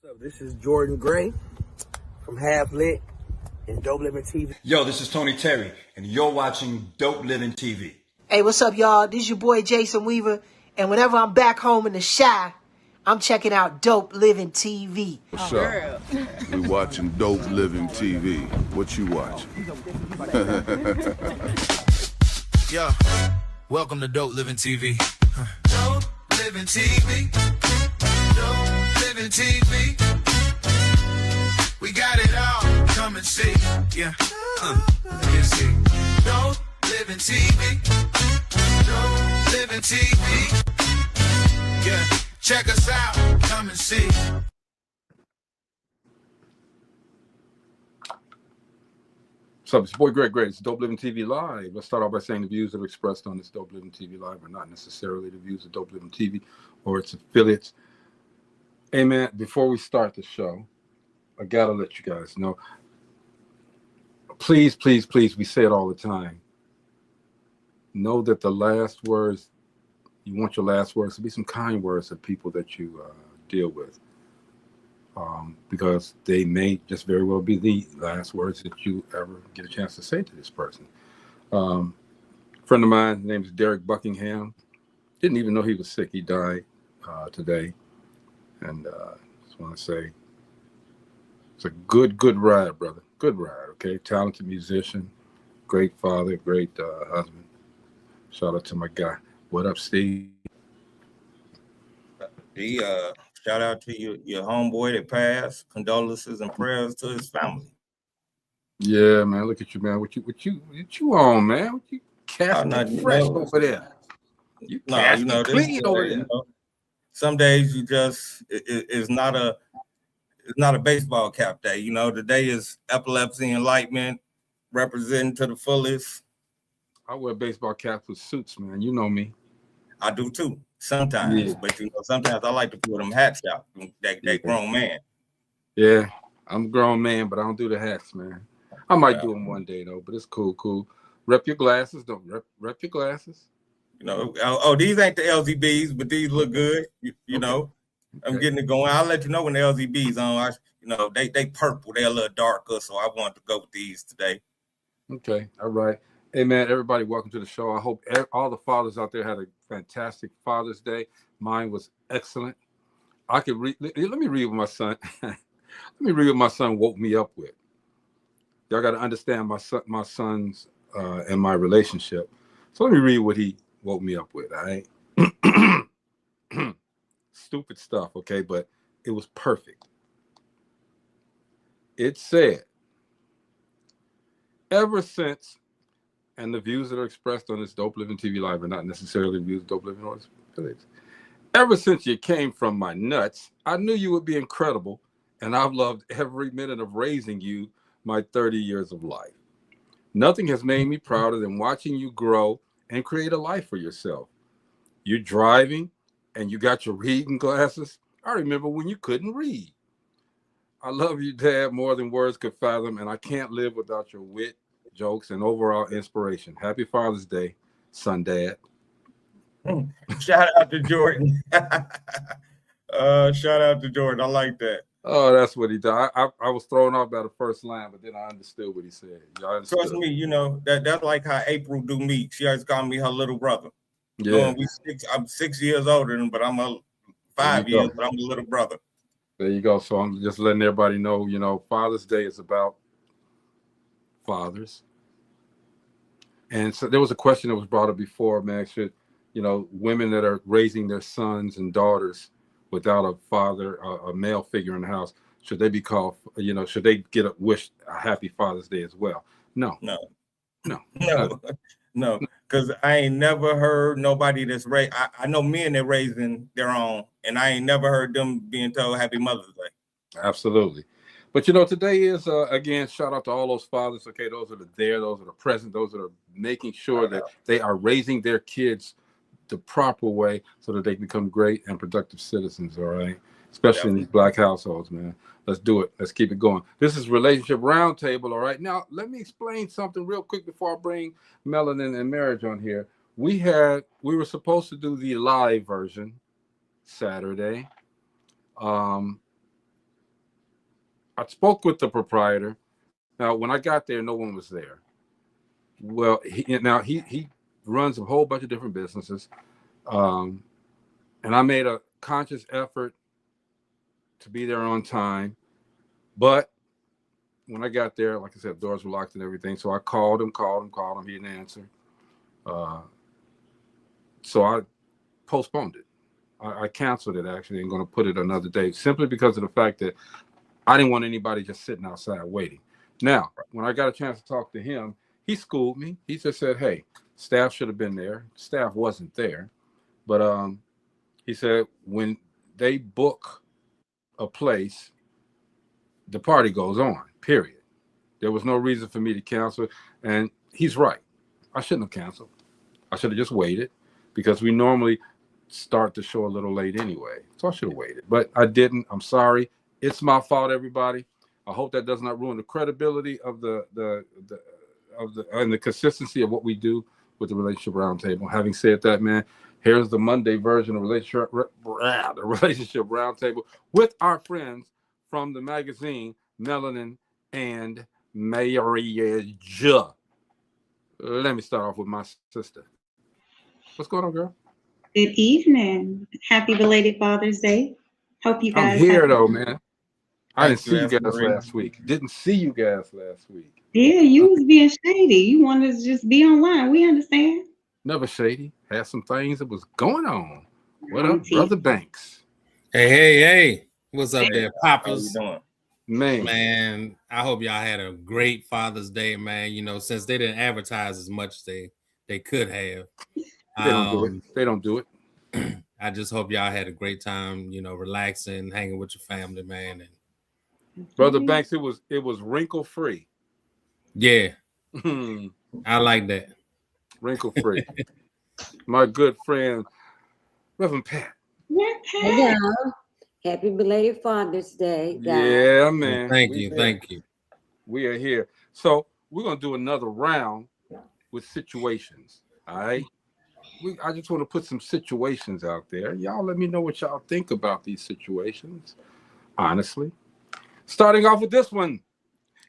What's up? This is Jordan Gray from Half Lit and Dope Living TV. Yo, this is Tony Terry, and you're watching Dope Living TV. Hey, what's up, y'all? This is your boy Jason Weaver, and whenever I'm back home in the Chi, I'm checking out Dope Living TV. What's up? We watching Dope Living TV. What you watching? Yo, welcome to Dope Living TV. Dope Living TV. Dope Living TV. We got it all. Come and see. Yeah. Let's see. Dope Living TV. Dope Living TV. Yeah. Check us out. Come and see. What's up? It's your boy Greg Gray. It's Dope Living TV Live. Let's start off by saying the views that are expressed on this Dope Living TV Live are not necessarily the views of Dope Living TV or its affiliates. Hey, man, before we start the show, I got to let you guys know, please, please, please, we say it all the time. Know that the last words, you want your last words to be some kind words of people that you deal with. Because they may just very well be the last words that you ever get a chance to say to this person. A friend of mine, his name is Derek Buckingham. Didn't even know he was sick. He died today. And just want to say, it's a good ride, brother. Good ride, okay? Talented musician, great father, great husband. Shout out to my guy. What up, Steve? Shout out to your homeboy that passed. Condolences and prayers to his family. Yeah, man. Look at you, man. What you on, man? What you casting fresh over there? You casting clean over there. Some days you just it's not a baseball cap day. You know, today is epilepsy enlightenment, representing to the fullest. I wear baseball caps with suits, man. You know me. I do too. Sometimes, yeah. But you know, sometimes I like to pull them hats out. That grown man. Yeah, I'm a grown man, but I don't do the hats, man. I might do them one day though, but it's cool. Rep your glasses, don't rep your glasses. You know, these ain't the LZBs, but these look good. You know, I'm getting it going. I'll let you know when the LZBs on. They purple, they're a little darker, so I wanted to go with these today. Okay, all right. Hey, man, everybody, welcome to the show. I hope all the fathers out there had a fantastic Father's Day. Mine was excellent. I could read. Let me read what my son. Let me read what my son woke me up with. Y'all got to understand my son's and my relationship. So let me read what he woke me up with. All right. Stupid stuff, okay, but it was perfect. It said, ever since. And the views that are expressed on this Dope Living TV Live are not necessarily views of Dope Living or its affiliates. Ever since you came from my nuts, I knew you would be incredible, and I've loved every minute of raising you my 30 years of life. Nothing has made me prouder than watching you grow and create a life for yourself. You're driving, and you got your reading glasses. I remember when you couldn't read. I love you, Dad, more than words could fathom, and I can't live without your wit, jokes, and overall inspiration. Happy Father's Day, son, Dad. Shout out to Jordan. Shout out to Jordan. I like that. Oh, that's what he did. I was thrown off by the first line, but then I understood what he said. Trust me, you know, that's like how April do me. She always called me her little brother. Yeah. I'm 6 years older than him, but I'm 5 years, but I'm a little brother. There you go. So I'm just letting everybody know, you know, Father's Day is about fathers. And so there was a question that was brought up before, man. Should, you know, women that are raising their sons and daughters without a father, a male figure in the house, should they be called, you know, should they get a happy Father's Day as well? No. Because I ain't never heard nobody that's raised. I know men that raising their own, and I ain't never heard them being told Happy Mother's Day. Absolutely. But, you know, today is, again, shout out to all those fathers, okay, those that are there, those that are present, those that are making sure that they are raising their kids the proper way so that they become great and productive citizens, all right? Especially in these Black households, man. Let's do it. Let's keep it going. This is Relationship Roundtable, all right? Now, let me explain something real quick before I bring Melanin and Marriage on here. We were supposed to do the live version Saturday. I spoke with the proprietor. Now, when I got there, no one was there. Well, he runs a whole bunch of different businesses, and I made a conscious effort to be there on time. But when I got there, like I said, doors were locked and everything. So I called him. He didn't answer. So I postponed it. I canceled it, actually, and going to put it another day, simply because of the fact that I didn't want anybody just sitting outside waiting. Now, when I got a chance to talk to him, he schooled me. He just said, hey, staff should have been there. Staff wasn't there. But he said, when they book a place, the party goes on, period. There was no reason for me to cancel. And he's right. I shouldn't have canceled. I should have just waited, because we normally start the show a little late anyway. So I should have waited. But I didn't. I'm sorry. It's my fault, everybody. I hope that does not ruin the credibility of the consistency of what we do with the Relationship Roundtable. Having said that, man, here's the Monday version of the Relationship Roundtable with our friends from the magazine Melanin and Marriage. Let me start off with my sister. What's going on, girl? Good evening. Happy belated Father's Day. Hope you guys. I'm here though, man. I didn't see you guys Maria. last week. Didn't see you guys last week. Yeah, you was being shady. You wanted to just be online. We understand. Never shady. Had some things that was going on. What up, Brother Banks? Hey. What's up there, Poppers? How you doing? Man, I hope y'all had a great Father's Day, man. You know, since they didn't advertise as much as they could have. They don't do it. I just hope y'all had a great time, you know, relaxing, hanging with your family, man. And Brother Banks, it was wrinkle free. yeah, I like that. Wrinkle free. My good friend, Reverend Pat. Hey, y'all. Happy belated Father's Day, guys. Yeah, man. Thank you. We are here. So we're gonna do another round with situations. All right. I just want to put some situations out there. Y'all let me know what y'all think about these situations. Honestly. Starting off with this one.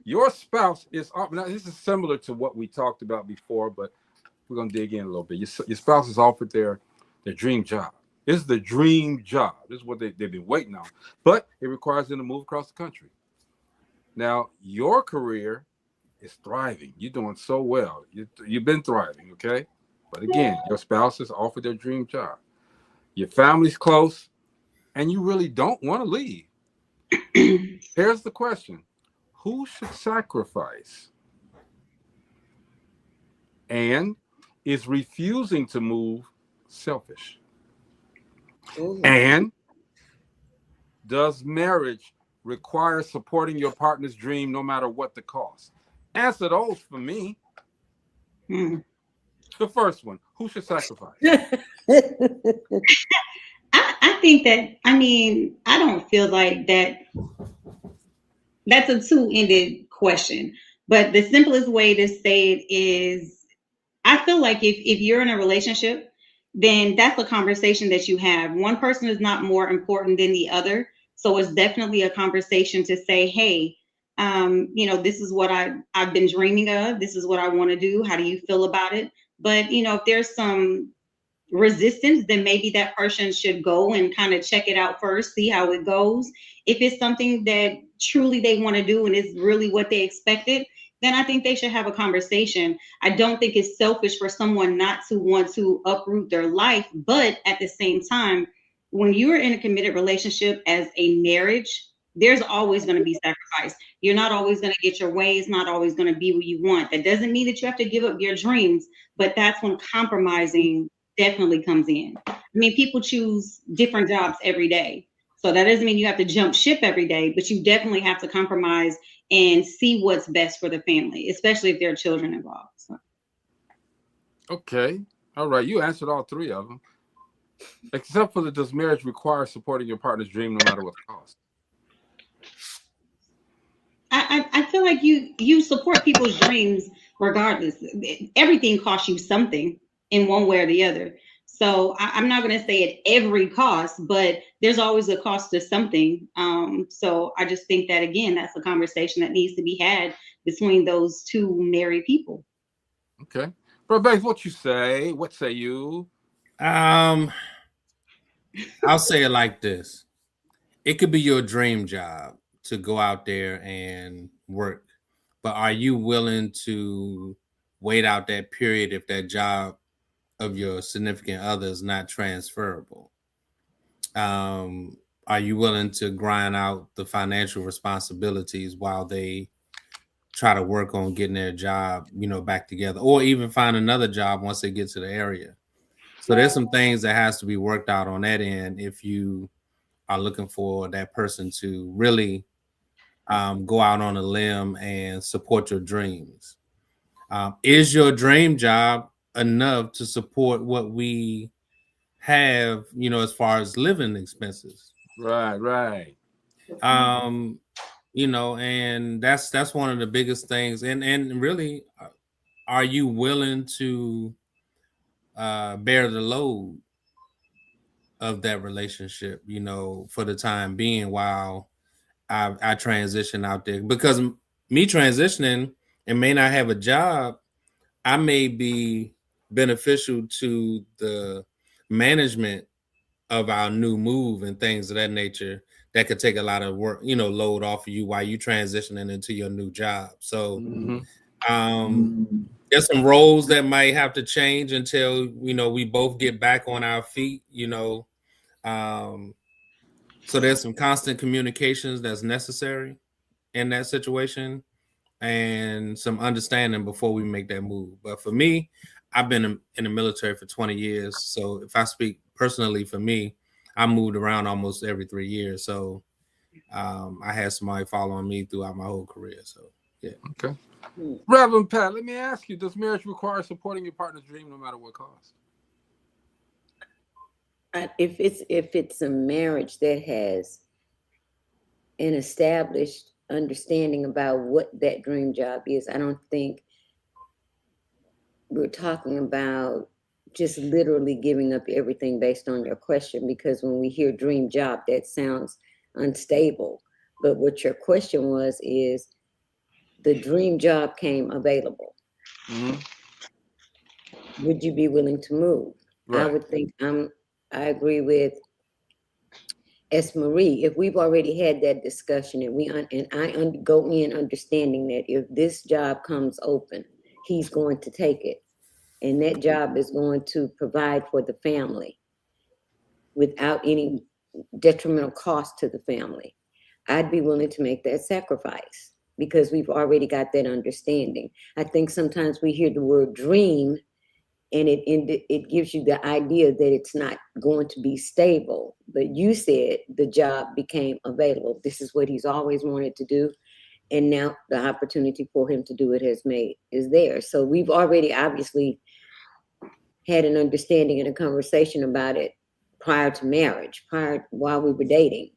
Your spouse is now this is similar to what we talked about before, but we're gonna dig in a little bit. Your spouse has offered their dream job. This is the dream job. This is what they've been waiting on. But it requires them to move across the country. Now, your career is thriving. You're doing so well. You've been thriving, okay? But again, your spouse has offered their dream job. Your family's close, and you really don't want to leave. Here's the question. Who should sacrifice? And is refusing to move selfish? Ooh. And does marriage require supporting your partner's dream no matter what the cost? Answer those for me. The first one, who should sacrifice? I think that, I don't feel like that's a two-ended question. But the simplest way to say it is, I feel like if you're in a relationship, then that's a conversation that you have. One person is not more important than the other. So it's definitely a conversation to say, hey, this is what I've been dreaming of. This is what I want to do. How do you feel about it? But, if there's some resistance, then maybe that person should go and kind of check it out first, see how it goes. If it's something that truly they want to do and it's really what they expected, then I think they should have a conversation. I don't think it's selfish for someone not to want to uproot their life. But at the same time, when you're in a committed relationship as a marriage, there's always going to be sacrifice. You're not always going to get your way. It's not always going to be what you want. That doesn't mean that you have to give up your dreams, but that's when compromising definitely comes in. People choose different jobs every day. So that doesn't mean you have to jump ship every day, but you definitely have to compromise and see what's best for the family, especially if there are children involved. So. Okay. All right. You answered all three of them. Except for does marriage require supporting your partner's dream no matter what the cost? I feel like you support people's dreams regardless. Everything costs you something in one way or the other. So I'm not going to say at every cost, but there's always a cost to something. So I just think that, again, that's a conversation that needs to be had between those two married people. Okay. Bro, Banks, what you say? What say you? I'll say it like this. It could be your dream job to go out there and work, but are you willing to wait out that period if that job of your significant other is not transferable? Are you willing to grind out the financial responsibilities while they try to work on getting their job, back together, or even find another job once they get to the area? So there's some things that has to be worked out on that end if you are looking for that person to really go out on a limb and support your dreams. Is your dream job enough to support what we have, as far as living expenses? Right. And that's one of the biggest things. And really, are you willing to bear the load of that relationship, for the time being while I transition out there? Because me transitioning and may not have a job, I may be beneficial to the management of our new move and things of that nature that could take a lot of work, load off of you while you transitioning into your new job. So there's some roles that might have to change until, we both get back on our feet, so there's some constant communications that's necessary in that situation and some understanding before we make that move. But for me, I've been in the military for 20 years. So if I speak personally for me, I moved around almost every 3 years. So I had somebody following me throughout my whole career. So, yeah. Okay. Reverend Pat, let me ask you, does marriage require supporting your partner's dream no matter what cost? If it's a marriage that has an established understanding about what that dream job is, I don't think we're talking about just literally giving up everything based on your question, because when we hear dream job, that sounds unstable. But what your question was is the dream job came available. Would you be willing to move? Right. I would think I agree with S. Marie. If we've already had that discussion and I go in understanding that if this job comes open, he's going to take it. And that job is going to provide for the family without any detrimental cost to the family. I'd be willing to make that sacrifice because we've already got that understanding. I think sometimes we hear the word dream and it gives you the idea that it's not going to be stable. But you said the job became available. This is what he's always wanted to do. And now the opportunity for him to do it is there. So we've already obviously had an understanding and a conversation about it prior to marriage, while we were dating,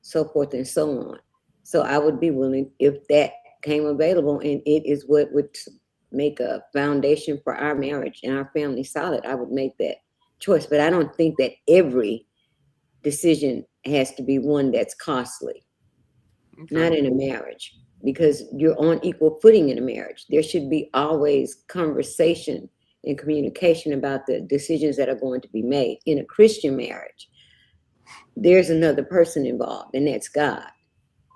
so forth and so on. So I would be willing, if that came available and it is what would make a foundation for our marriage and our family solid, I would make that choice. But I don't think that every decision has to be one that's costly. Okay. Not in a marriage, because you're on equal footing in a marriage. There should be always conversation and communication about the decisions that are going to be made. In a Christian marriage, there's another person involved, and that's God.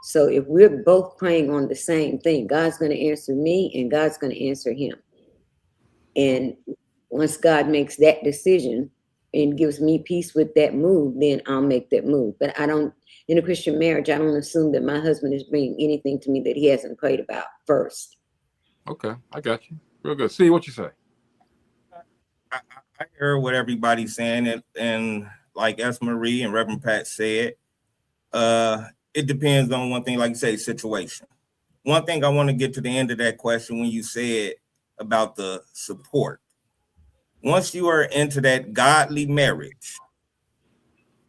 So if we're both praying on the same thing, God's going to answer me and God's going to answer him. And once God makes that decision and gives me peace with that move, then I'll make that move. But in a Christian marriage, I don't assume that my husband is bringing anything to me that he hasn't prayed about first. Okay, I got you. Real good. See what you say. I hear what everybody's saying, and like S. Marie and Reverend Pat said, it depends on one thing, like you say, situation. One thing I want to get to the end of that question when you said about the support. Once you are into that godly marriage,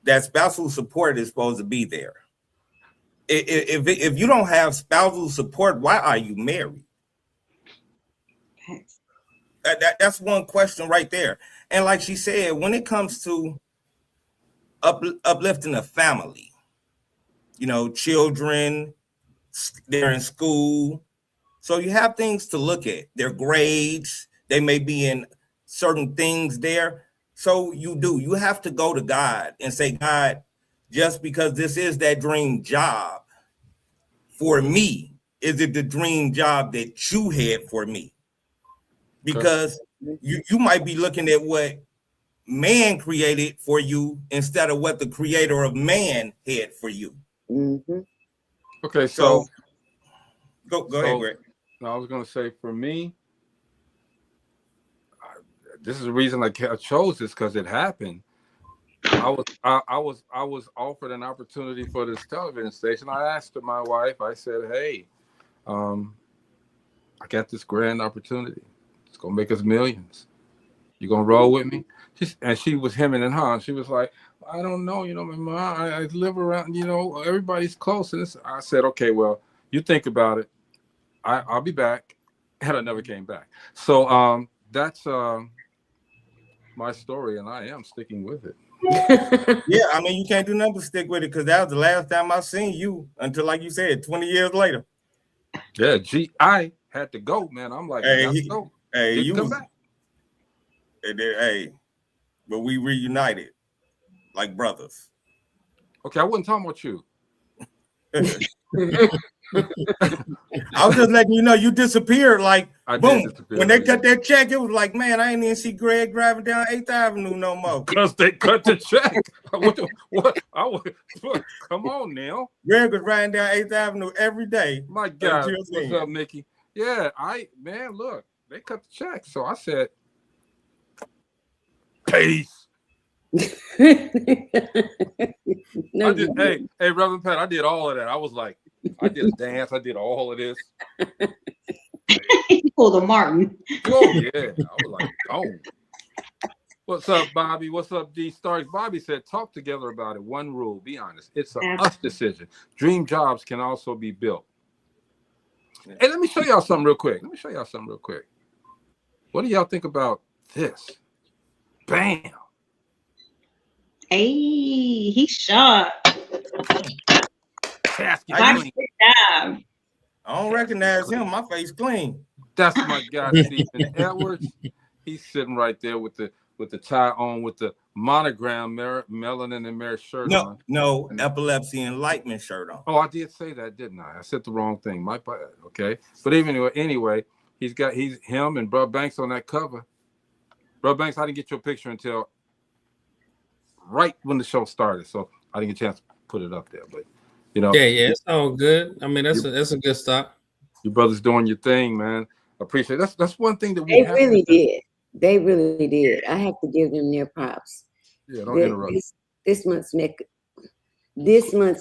that spousal support is supposed to be there. If you don't have spousal support, why are you married? That's one question right there. And like she said, when it comes to uplifting a family, you know, children, they're in school. So you have things to look at. Their grades, they may be in certain things there. So you have to go to God and say, God, just because this is that dream job for me, is it the dream job that you had for me? Because you might be looking at what man created for you instead of what the creator of man had for you. Mm-hmm. Okay, so go ahead, Greg. I was going to say, for me, this is the reason I chose this, because it happened. I was offered an opportunity for this television station. I asked my wife, I said, hey, I got this grand opportunity. It's going to make us millions. You going to roll with me? And she was hemming and hawing. She was like, I don't know. You know, my mom, I live around, you know, everybody's close. And I said, okay, well, you think about it. I'll be back. And I never came back. So that's my story, and I am sticking with it. Yeah, I mean, you can't do nothing but stick with it, because that was the last time I seen you until, like you said, 20 years later. Yeah, I had to go, man. I'm like, hey, I got to go. Hey, Didn't come back. Hey, but we reunited like brothers. Okay, I wasn't talking about you. I was just letting you know you disappeared. Like, boom. Disappear, when they cut that check, it was like, man, I ain't even see Greg driving down 8th Avenue no more. Because they cut the check. What? Come on now. Greg was riding down 8th Avenue every day. My God. What's up, Mickey? Yeah, look, they cut the check. So I said, peace. Hey, Reverend Pat, I did all of that. I was like, I did a dance. I did all of this. He pulled a Martin. Oh, yeah. I was like, oh. What's up, Bobby? What's up, D Starks? Bobby said, talk together about it. One rule, be honest. It's a us decision. Dream jobs can also be built. Hey, let me show y'all something real quick. What do y'all think about this? Bam. Hey, he's shot. I don't recognize him. My face clean. That's my guy, Stephen Edwards. He's sitting right there with the tie on, with the monogram Melanin Marriage shirt on. No, Epilepsy Enlightenment shirt on. Oh, I did say that, didn't I? I said the wrong thing. My bad. Okay, but anyway, he's him and Bro Banks on that cover. Bro Banks, I didn't get your picture until right when the show started, so I didn't get a chance to put it up there. But you know, yeah, it's all good. I mean, that's a good start. You brothers doing your thing, man. Appreciate it. That's one thing that we really did. They really did. I have to give them their props. Yeah, don't interrupt. This month's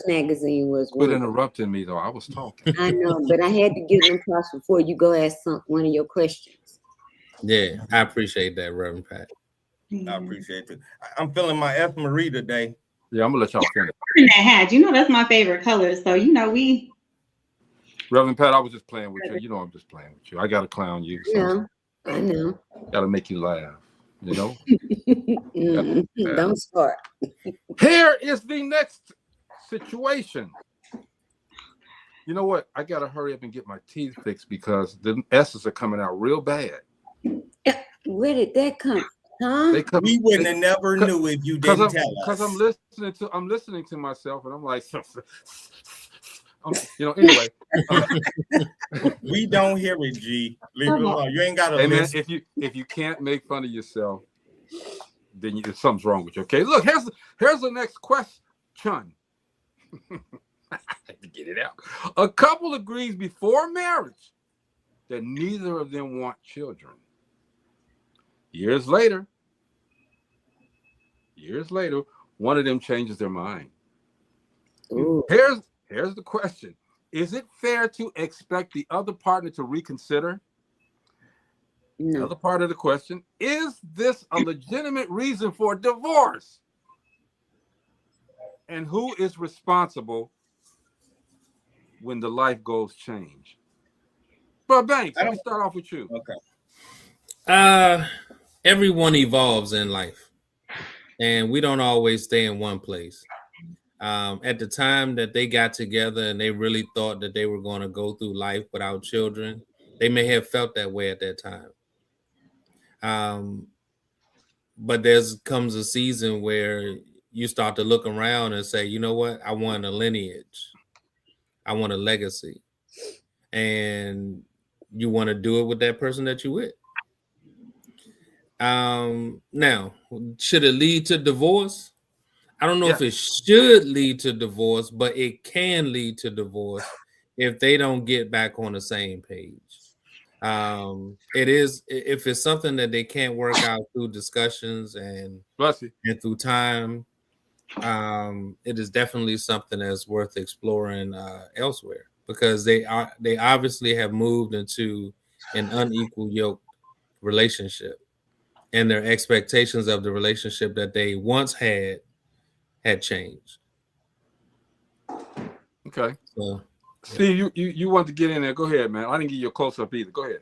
magazine was. Quit interrupting me, though. I was talking. I know, but I had to give them props before you go ask one of your questions. Yeah, I appreciate that, Reverend Pat. I appreciate it. I'm feeling my F. Marie today. Yeah, I'm gonna let y'all finish. That hat, you know, that's my favorite color. So you know, Reverend Pat, I was just playing with you. You know, I'm just playing with you. I gotta clown you. So I know. Gotta make you laugh. You know. Don't start. Here is the next situation. You know what? I gotta hurry up and get my teeth fixed because the S's are coming out real bad. Where did that come? Huh? We wouldn't have never knew if you didn't tell us. Because I'm listening to myself and I'm like, you know. Anyway, we don't hear it, G. Leave it alone. You ain't got to listen. Man, if you can't make fun of yourself, then something's wrong with you. Okay, look, here's the next question. I had to get it out. A couple agrees before marriage that neither of them want children. Years later, one of them changes their mind. Ooh. Here's the question. Is it fair to expect the other partner to reconsider? No. The other part of the question, is this a legitimate reason for divorce? And who is responsible when the life goals change? Bro Banks, let me start off with you. Okay. everyone evolves in life, and we don't always stay in one place. At the time that they got together and they really thought that they were going to go through life without children, they may have felt that way at that time. But there's comes a season where you start to look around and say, you know what? I want a lineage. I want a legacy. And you want to do it with that person that you with. Now, should it lead to divorce? I don't know if it should lead to divorce, but it can lead to divorce if they don't get back on the same page. It is, if it's something that they can't work out through discussions and through time, it is definitely something that's worth exploring elsewhere, because they obviously have moved into an unequal yoke relationship, and their expectations of the relationship that they once had changed. Okay. So, Steve, you want to get in there? Go ahead, man. I didn't give you a close up either. Go ahead.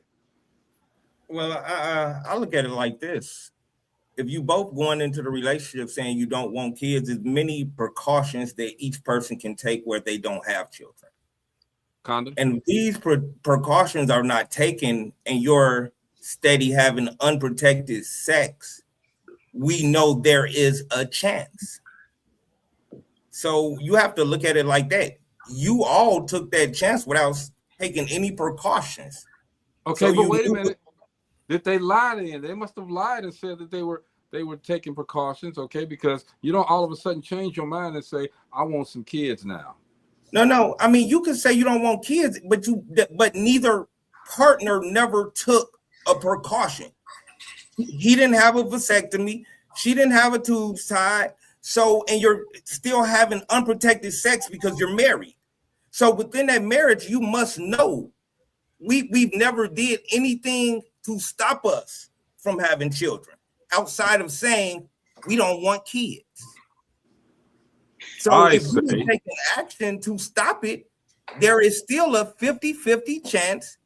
Well, I look at it like this: if you both going into the relationship saying you don't want kids, there's many precautions that each person can take where they don't have children. Condom. And these precautions are not taken, and you're steady having unprotected sex, we know there is a chance. So you have to look at it like that. You all took that chance without taking any precautions. Okay, so but wait a minute. Did they lie then? They must have lied and said that they were taking precautions, okay? Because you don't all of a sudden change your mind and say, I want some kids now. No. I mean, you can say you don't want kids, but neither partner never took a precaution. He didn't have a vasectomy. She didn't have a tube tied. So, and you're still having unprotected sex because you're married. So within that marriage, you must know we've never did anything to stop us from having children outside of saying we don't want kids. So if you take an action to stop it, there is still a 50-50 chance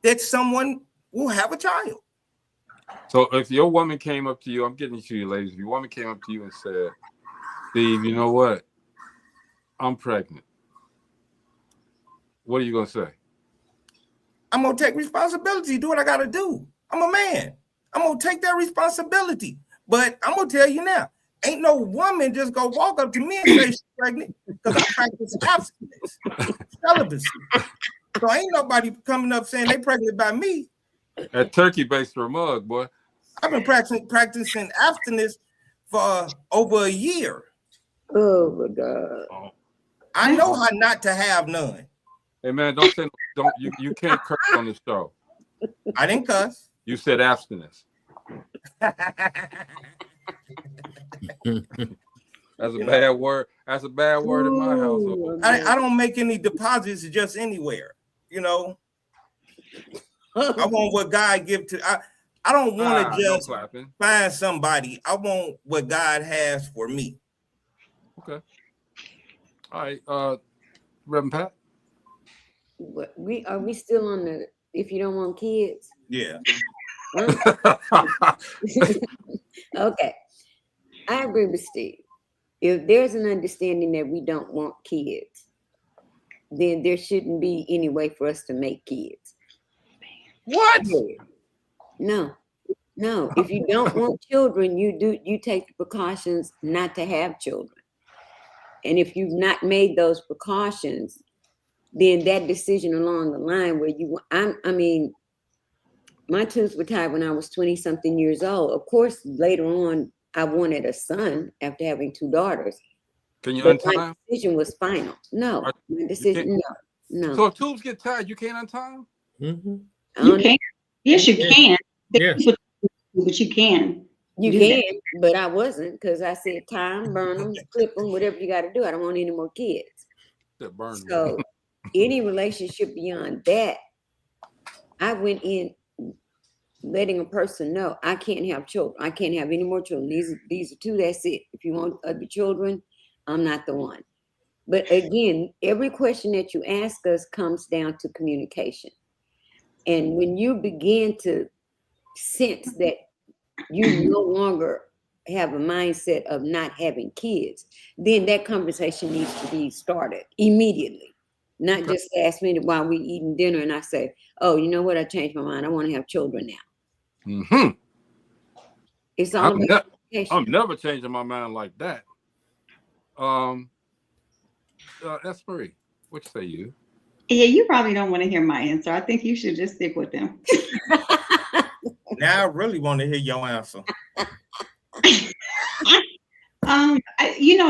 that someone will have a child. So if your woman came up to you, I'm getting to you, ladies. If your woman came up to you and said, Steve, you know what? I'm pregnant. What are you going to say? I'm going to take responsibility, do what I got to do. I'm a man. I'm going to take that responsibility. But I'm going to tell you now, ain't no woman just going to walk up to me and say she's pregnant because I practice abstinence, celibacy. So ain't nobody coming up saying they pregnant by me. That turkey based her mug, boy. I've been practicing abstinence for over a year. Oh my God. I know how not to have none. Hey man, you can't curse on the show. I didn't cuss. You said abstinence. That's a bad word. That's a bad word in my household. I don't make any deposits just anywhere. You know, I want what God give to. I don't want to just find somebody. I want what God has for me. Okay. All right, Reverend Pat. Are we still on the if you don't want kids? Yeah. Okay. I agree with Steve. If there's an understanding that we don't want kids, then there shouldn't be any way for us to make kids. What? No. If you don't want children, you take the precautions not to have children. And if you've not made those precautions, then that decision along the line where I mean, my tubes were tied when I was 20 something years old. Of course, later on, I wanted a son after having 2 daughters. Can you but untie my decision was final. No, my decision, no. So if tubes get tied, you can't untie them? Mm-hmm. You can. Yes, you can. Yes. But you can. You can, but I wasn't, because I said tie them, burn them, clip them, whatever you got to do. I don't want any more kids. So any relationship beyond that, I went in letting a person know I can't have children. I can't have any more children. These are 2. That's it. If you want other children, I'm not the one. But again, every question that you ask us comes down to communication. And when you begin to sense that you no longer have a mindset of not having kids, then that conversation needs to be started immediately, not just last minute while we eating dinner and I say, oh, you know what, I changed my mind, I want to have children now. Mm-hmm. It's all about I'm never changing my mind like that. That's Marie. What say you? Yeah, you probably don't want to hear my answer. I think you should just stick with them. Now I really want to hear your answer.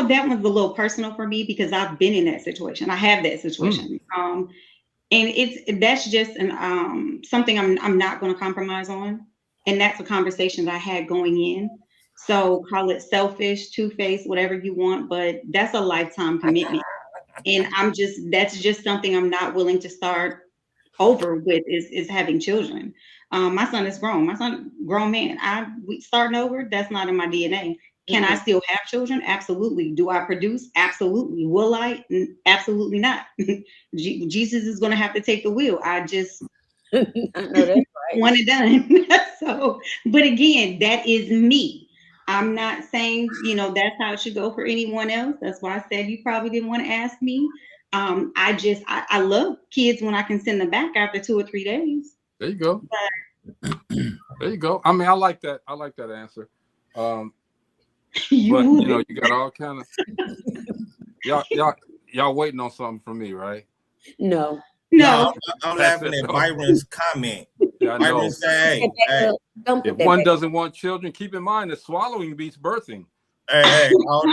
That was a little personal for me because I've been in that situation. I have that situation. And that's just something I'm not going to compromise on. And that's a conversation that I had going in. So call it selfish, two-faced, whatever you want, but that's a lifetime commitment. And that's just something I'm not willing to start over with is having children. My son is grown. My son, grown man. Starting over, that's not in my DNA. Can I still have children? Absolutely. Do I produce? Absolutely. Will I? Absolutely not. Jesus is going to have to take the wheel. I just I know that's right. want it done. So, but again, that is me. I'm not saying, that's how it should go for anyone else. That's why I said you probably didn't want to ask me. I love kids when I can send them back after 2 or 3 days. There you go. There you go. I mean, I like that. I like that answer. You got all kind of y'all waiting on something from me, right? No. I'm laughing at Byron's comment. Yeah, I know. Byron said, hey, if one doesn't want children, keep in mind that swallowing beats birthing. Hey, all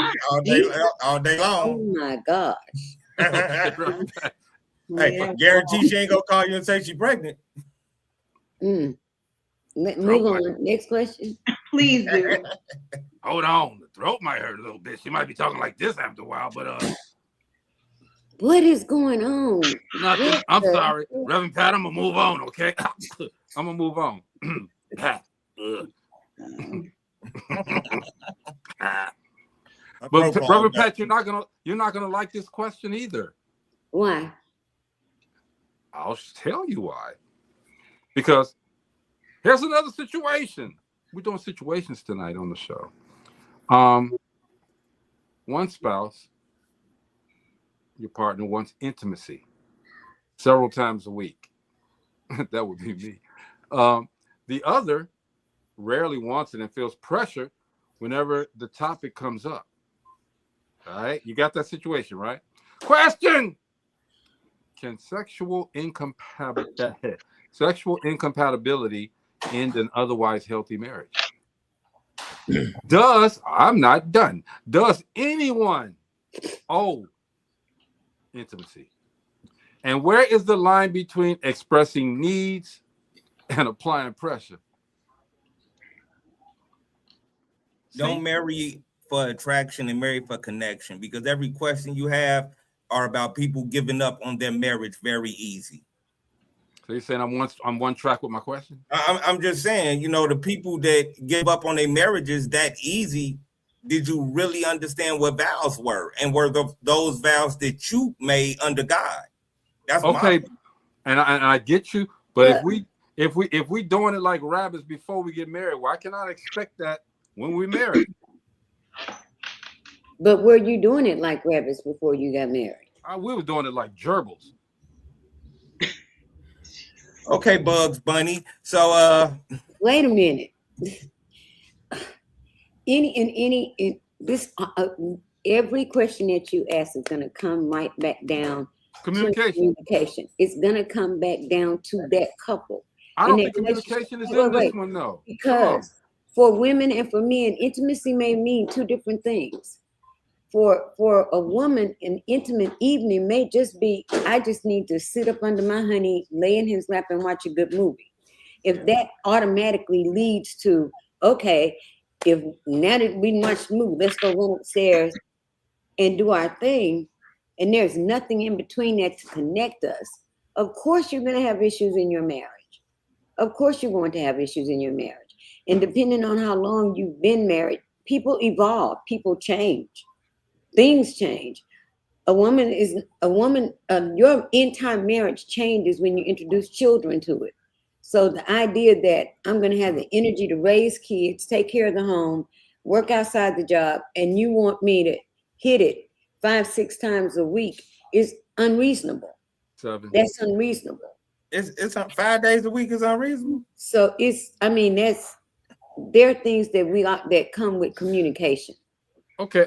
day long. Oh my gosh. Hey, guarantee she ain't gonna call you and say she's pregnant. Move on. Next question. Please do. Hold on. The throat might hurt a little bit. She might be talking like this after a while, but what is going on? Nothing. I'm sorry. Reverend Pat, I'm gonna move on, okay? I'm gonna move on. But Reverend Pat, you're not gonna like this question either. Why? I'll tell you why. Because here's another situation. We're doing situations tonight on the show. One spouse, your partner, wants intimacy several times a week. That would be me. The other rarely wants it and feels pressure whenever the topic comes up. All right, you got that situation, right? Question: can sexual incompatibility end an otherwise healthy marriage? I'm not done. Does anyone owe intimacy? And where is the line between expressing needs and applying pressure? Don't marry for attraction and marry for connection, because every question you have are about people giving up on their marriage very easy. So you're saying I'm one track with my question? I'm just saying, the people that give up on their marriages that easy, did you really understand what vows were? And were those vows that you made under God? That's okay. And I get you, but if we doing it like rabbits before we get married, why can I expect that when we marry? But were you doing it like rabbits before you got married? We were doing it like gerbils. Okay, Bugs Bunny. So wait a minute. Every question that you ask is going to come right back down communication. It's going to come back down to that couple. I don't think communication is in this one, though. Because for women and for men, intimacy may mean two different things. For a woman, an intimate evening may just be, I just need to sit up under my honey, lay in his lap and watch a good movie. If that automatically leads to, okay, if now that we watched the movie, let's go run upstairs and do our thing, and there's nothing in between that to connect us, of course you're going to have issues in your marriage. Of course you're going to have issues in your marriage. And depending on how long you've been married, people evolve, people change. Things change. Your entire marriage changes when you introduce children to it. So the idea that I'm going to have the energy to raise kids, take care of the home, work outside the job, and you want me to hit it 5-6 times a week is unreasonable. 7. That's unreasonable. It's 5 days a week is unreasonable. So there are things that come with communication. Okay.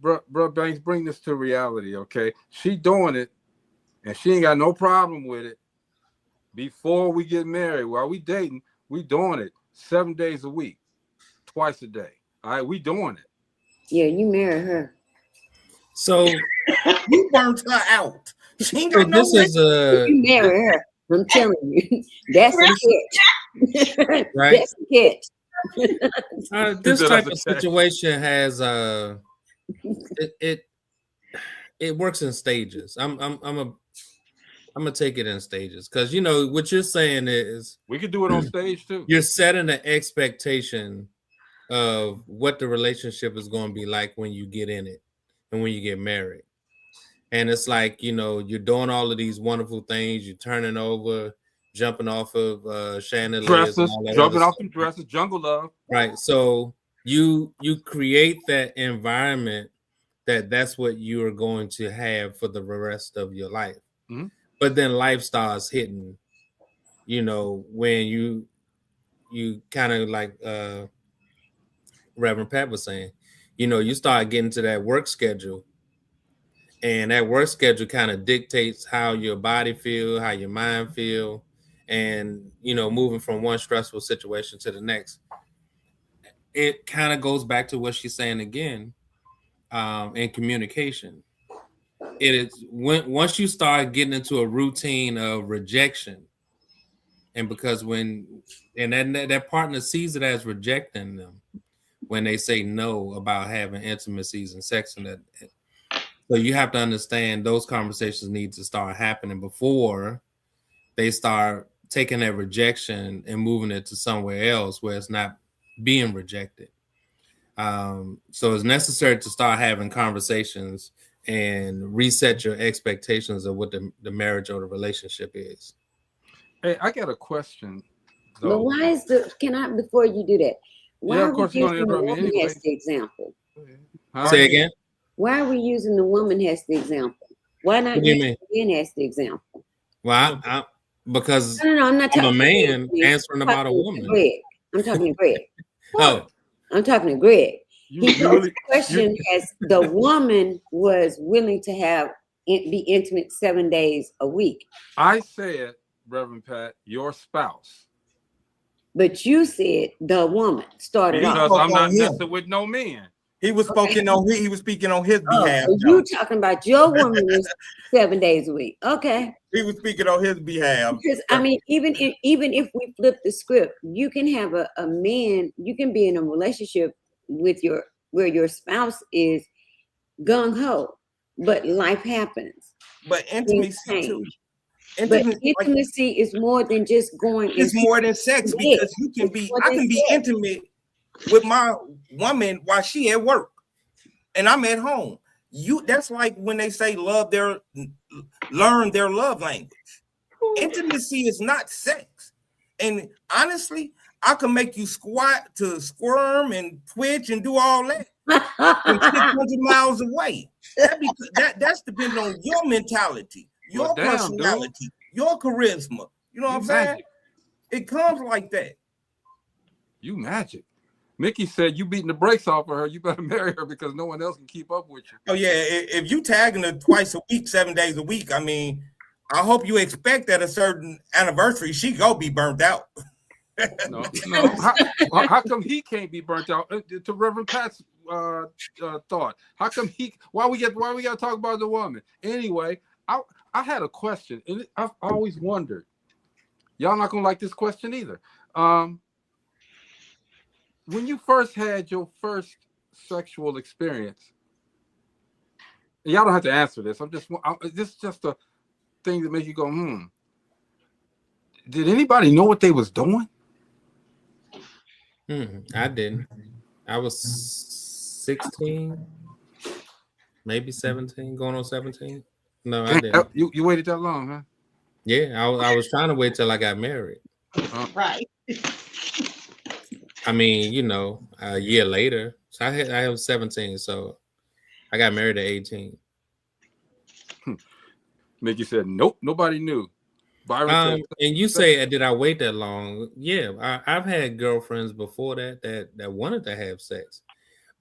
Bro Banks, bring this to reality, okay? She doing it, and she ain't got no problem with it. Before we get married, while we dating, we doing it 7 days a week, twice a day. All right, we doing it. Yeah, you marry her. So you burnt her out. She ain't got this is you marry her. I'm telling you, that's a catch. Right? That's a catch. This type of situation has it works in stages. I'm gonna take it in stages because what you're saying is we could do it on stage too. You're setting an expectation of what the relationship is going to be like when you get in it and when you get married. And it's like, you're doing all of these wonderful things. You're turning over, jumping off of chandeliers, dresses, jumping off them dresses, jungle love. Right. So you create that environment that's what you are going to have for the rest of your life. Mm-hmm. But then life starts hitting, when you kind of like Reverend Pat was saying, you start getting to that work schedule, and that work schedule kind of dictates how your body feel, how your mind feel, and moving from one stressful situation to the next. It kind of goes back to what she's saying again, in communication. It is once you start getting into a routine of rejection, and because that partner sees it as rejecting them when they say no about having intimacies and sex, and that, so you have to understand those conversations need to start happening before they start taking that rejection and moving it to somewhere else where it's not being rejected. So it's necessary to start having conversations and reset your expectations of what the marriage or the relationship is. Hey, I got a question. But why is before you do that, why are we using the woman as the example? Say again? Why are we using the woman as the example? Why not using the man as the example? Well, because no, I'm not talking a man answering about a woman. Greg. I'm talking to Greg. Oh. I'm talking to Greg. The question as the woman was willing to be intimate 7 days a week. I said, Reverend Pat, your spouse. But you said the woman started because off. I'm not messing with no men. He was speaking on his behalf. So you talking about your woman was 7 days a week. Okay. He was speaking on his behalf. Because even if we flip the script, you can have a man, you can be in a relationship with where your spouse is gung-ho, but life happens. But intimacy too. Intimacy is more than just going. It's more than sex because I can be intimate with my woman while she at work and I'm at home. That's like when they say learn their love language. Intimacy is not sex. And honestly, I can make you squat to squirm and twitch and do all that from 600 miles away. That's depending on your mentality, your personality, your charisma. You know what I'm saying? It comes like that. You magic. Mickey said you beating the brakes off of her. You better marry her because no one else can keep up with you. Oh yeah, if you tagging her twice a week, 7 days a week, I hope you expect at a certain anniversary she go be burnt out. No. How come he can't be burnt out? To Reverend Pat's thought, how come why we gotta talk about the woman anyway? I had a question, and I've always wondered. Y'all not gonna like this question either. When you first had your first sexual experience, y'all don't have to answer this. This is just a thing that makes you go, Did anybody know what they was doing? I didn't. I was 16, maybe 17, going on 17. No, I didn't. You waited that long, huh? Yeah, I was trying to wait till I got married. Right. I mean, you know, a year later. So I was 17, so I got married at 18. Mickey said, "Nope, nobody knew." Byron said, and you say, did I wait that long? Yeah, I've had girlfriends before that wanted to have sex.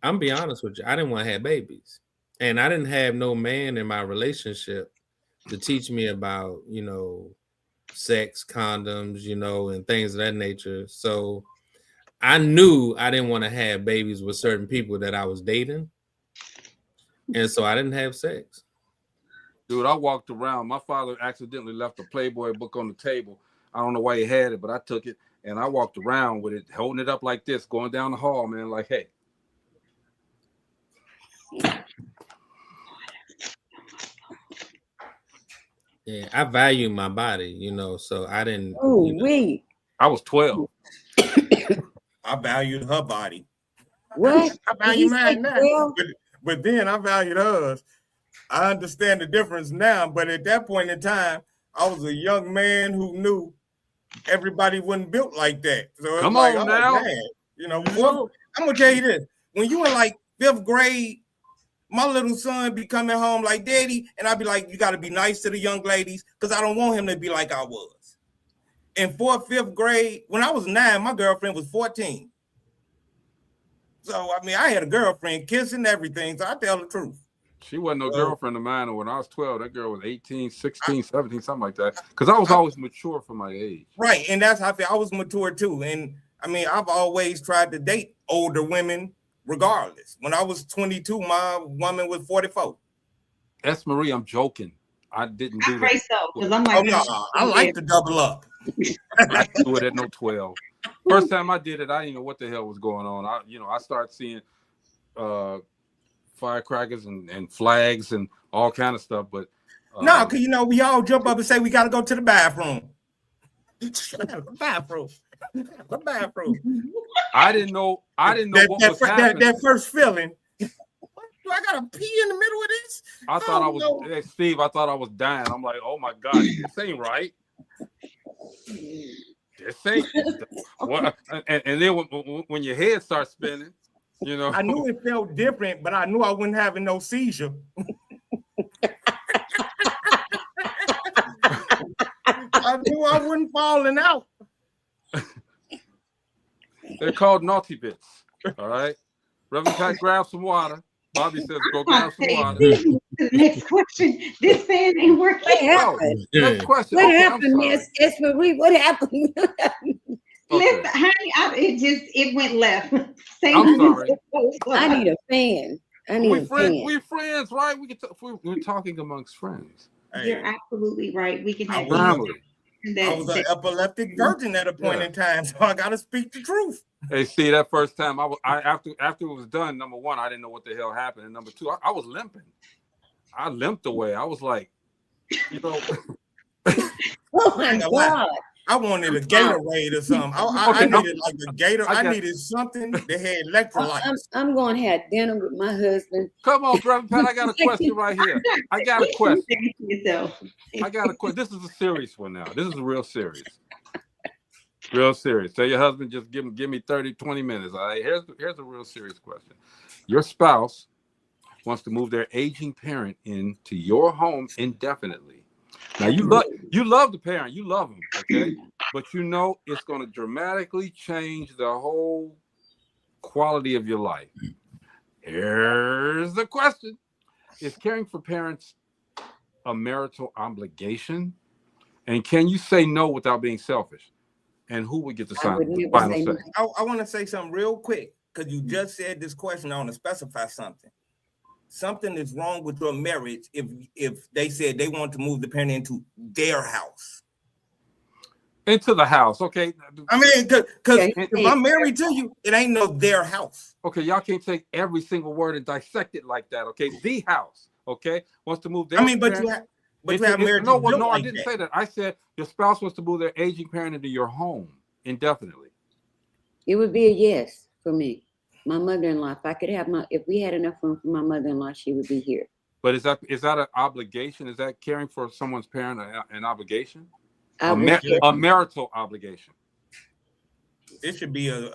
I'm be honest with you, I didn't want to have babies, and I didn't have no man in my relationship to teach me about, you know, sex, condoms, you know, and things of that nature. So I knew I didn't want to have babies with certain people that I was dating, and so I didn't have sex. Dude, I walked around. My father accidentally left a Playboy book on the table. I don't know why he had it, but I took it and I walked around with it, holding it up like this, going down the hall, man, like, hey. Yeah, I value my body, you know, so I didn't. Oh, you know, wait. I was 12. I valued her body. What? I value mine now. But then I valued hers. I understand the difference now, but at that point in time, I was a young man who knew everybody wasn't built like that. So it's Come like, on now. Man, you know, I'm gonna tell you this: when you in like 5th grade, my little son be coming home like, "Daddy," and I'd be like, "You got to be nice to the young ladies, because I don't want him to be like I was." In 4th, 5th grade, when I was 9, my girlfriend was 14. So I mean, I had a girlfriend, kissing everything. So I tell the truth. She wasn't no girlfriend of mine. And when I was 12, that girl was 18, 16, 17, something like that. Because I was always mature for my age. Right. And that's how I feel. I was mature too. And I mean, I've always tried to date older women regardless. When I was 22, my woman was 44. S. Marie, I'm joking. I didn't do that. I so, because I'm like, I like to double up. I didn't do it at no 12. First time I did it, I didn't know what the hell was going on. I started seeing firecrackers and flags and all kind of stuff, but no, because we all jump up and say we got to go to the bathroom. The bathroom. I didn't know what was happening. That first feeling. What? Do I gotta pee in the middle of this? I thought I was hey, Steve. I thought I was dying. I'm like, oh my God, this ain't right. This ain't. What? And then when your head starts spinning. I knew it felt different, but I knew I wasn't having no seizure. I knew I wasn't falling out. They're called naughty bits. All right. Reverend Pat, grab some water. Bobby says, go grab some water. Next question. This fan ain't working. What happened? Next question. What happened, Miss Marie? What happened? Listen, honey, it went left. I'm sorry. I need a fan. We're friends, right? We're talking amongst friends. You're absolutely right. We can have family. I was an epileptic virgin at a point in time, so I gotta speak the truth. Hey, see, that first time after it was done, number one, I didn't know what the hell happened, and number two, I was limping. I limped away. I was like, oh my God. I wanted a Gatorade or something. I needed like a Gator. I needed something that had electrolytes. I'm going to have dinner with my husband. Come on, Brother Pat. I got a question right here. I got a question. This is a serious one now. This is real serious. Real serious. Tell your husband, just give me 30, 20 minutes. All right. Here's a real serious question. Your spouse wants to move their aging parent into your home indefinitely. Now you love the parent, you love them, okay? But it's going to dramatically change the whole quality of your life. Here's the question: is caring for parents a marital obligation? And can you say no without being selfish? And who would get the final say? I want to say something real quick because you just said this question. I want to specify something. Something is wrong with your marriage if they said they want to move the parent into their house. Into the house, okay? I mean, because if I'm married to you, it ain't no their house. Okay, y'all can't take every single word and dissect it like that, okay? The house, okay, wants to move their parent. But you have marriage. No, I didn't say that. I said your spouse wants to move their aging parent into your home indefinitely. It would be a yes for me. My mother-in-law, if we had enough room for my mother-in-law, she would be here. But is that an obligation? Is that caring for someone's parent an obligation? A marital obligation? It should be a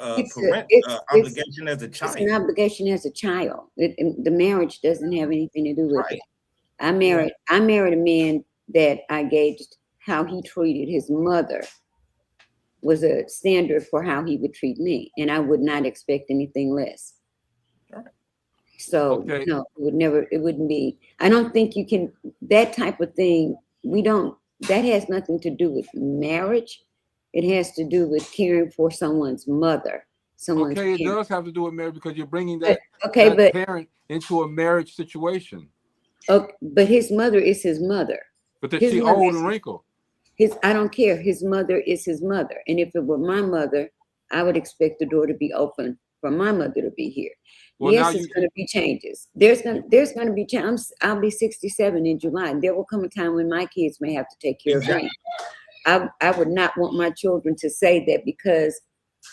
obligation as a child. It's an obligation as a child. The marriage doesn't have anything to do with it. I married a man that I gauged how he treated his mother was a standard for how he would treat me, and I would not expect anything less. So no, it wouldn't be. I don't think you can, that type of thing, that has nothing to do with marriage. It has to do with caring for someone's mother. It does have to do with marriage because you're bringing that parent into a marriage situation. Okay, but his mother is his mother. But that she old and wrinkled. I don't care. His mother is his mother. And if it were my mother, I would expect the door to be open for my mother to be here. Well, yes, there's going to be changes. There's going to be changes. I'll be 67 in July. There will come a time when my kids may have to take care of me. I would not want my children to say that because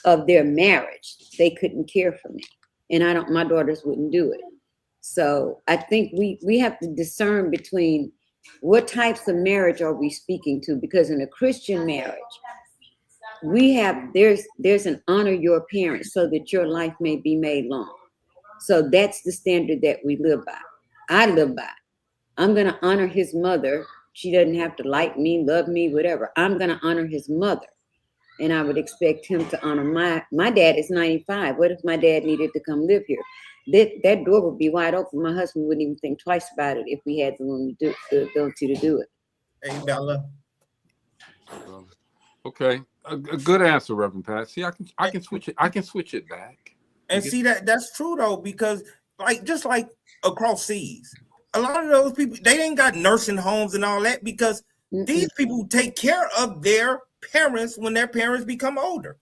of their marriage, they couldn't care for me. And my daughters wouldn't do it. So I think we have to discern between what types of marriage are we speaking to, because in a Christian marriage, there's an honor your parents so that your life may be made long. So that's the standard that we live by. I live by. I'm going to honor his mother. She doesn't have to like me, love me, whatever. I'm going to honor his mother. And I would expect him to honor my dad is 95. What if my dad needed to come live here? That door would be wide open. My husband wouldn't even think twice about it if we had the ability to do it. Hey, Bella. Okay, a good answer, Reverend Pat. See, I can switch it. I can switch it back. And see that's true though, because just like across seas, a lot of those people, they ain't got nursing homes and all that because these people take care of their parents when their parents become older.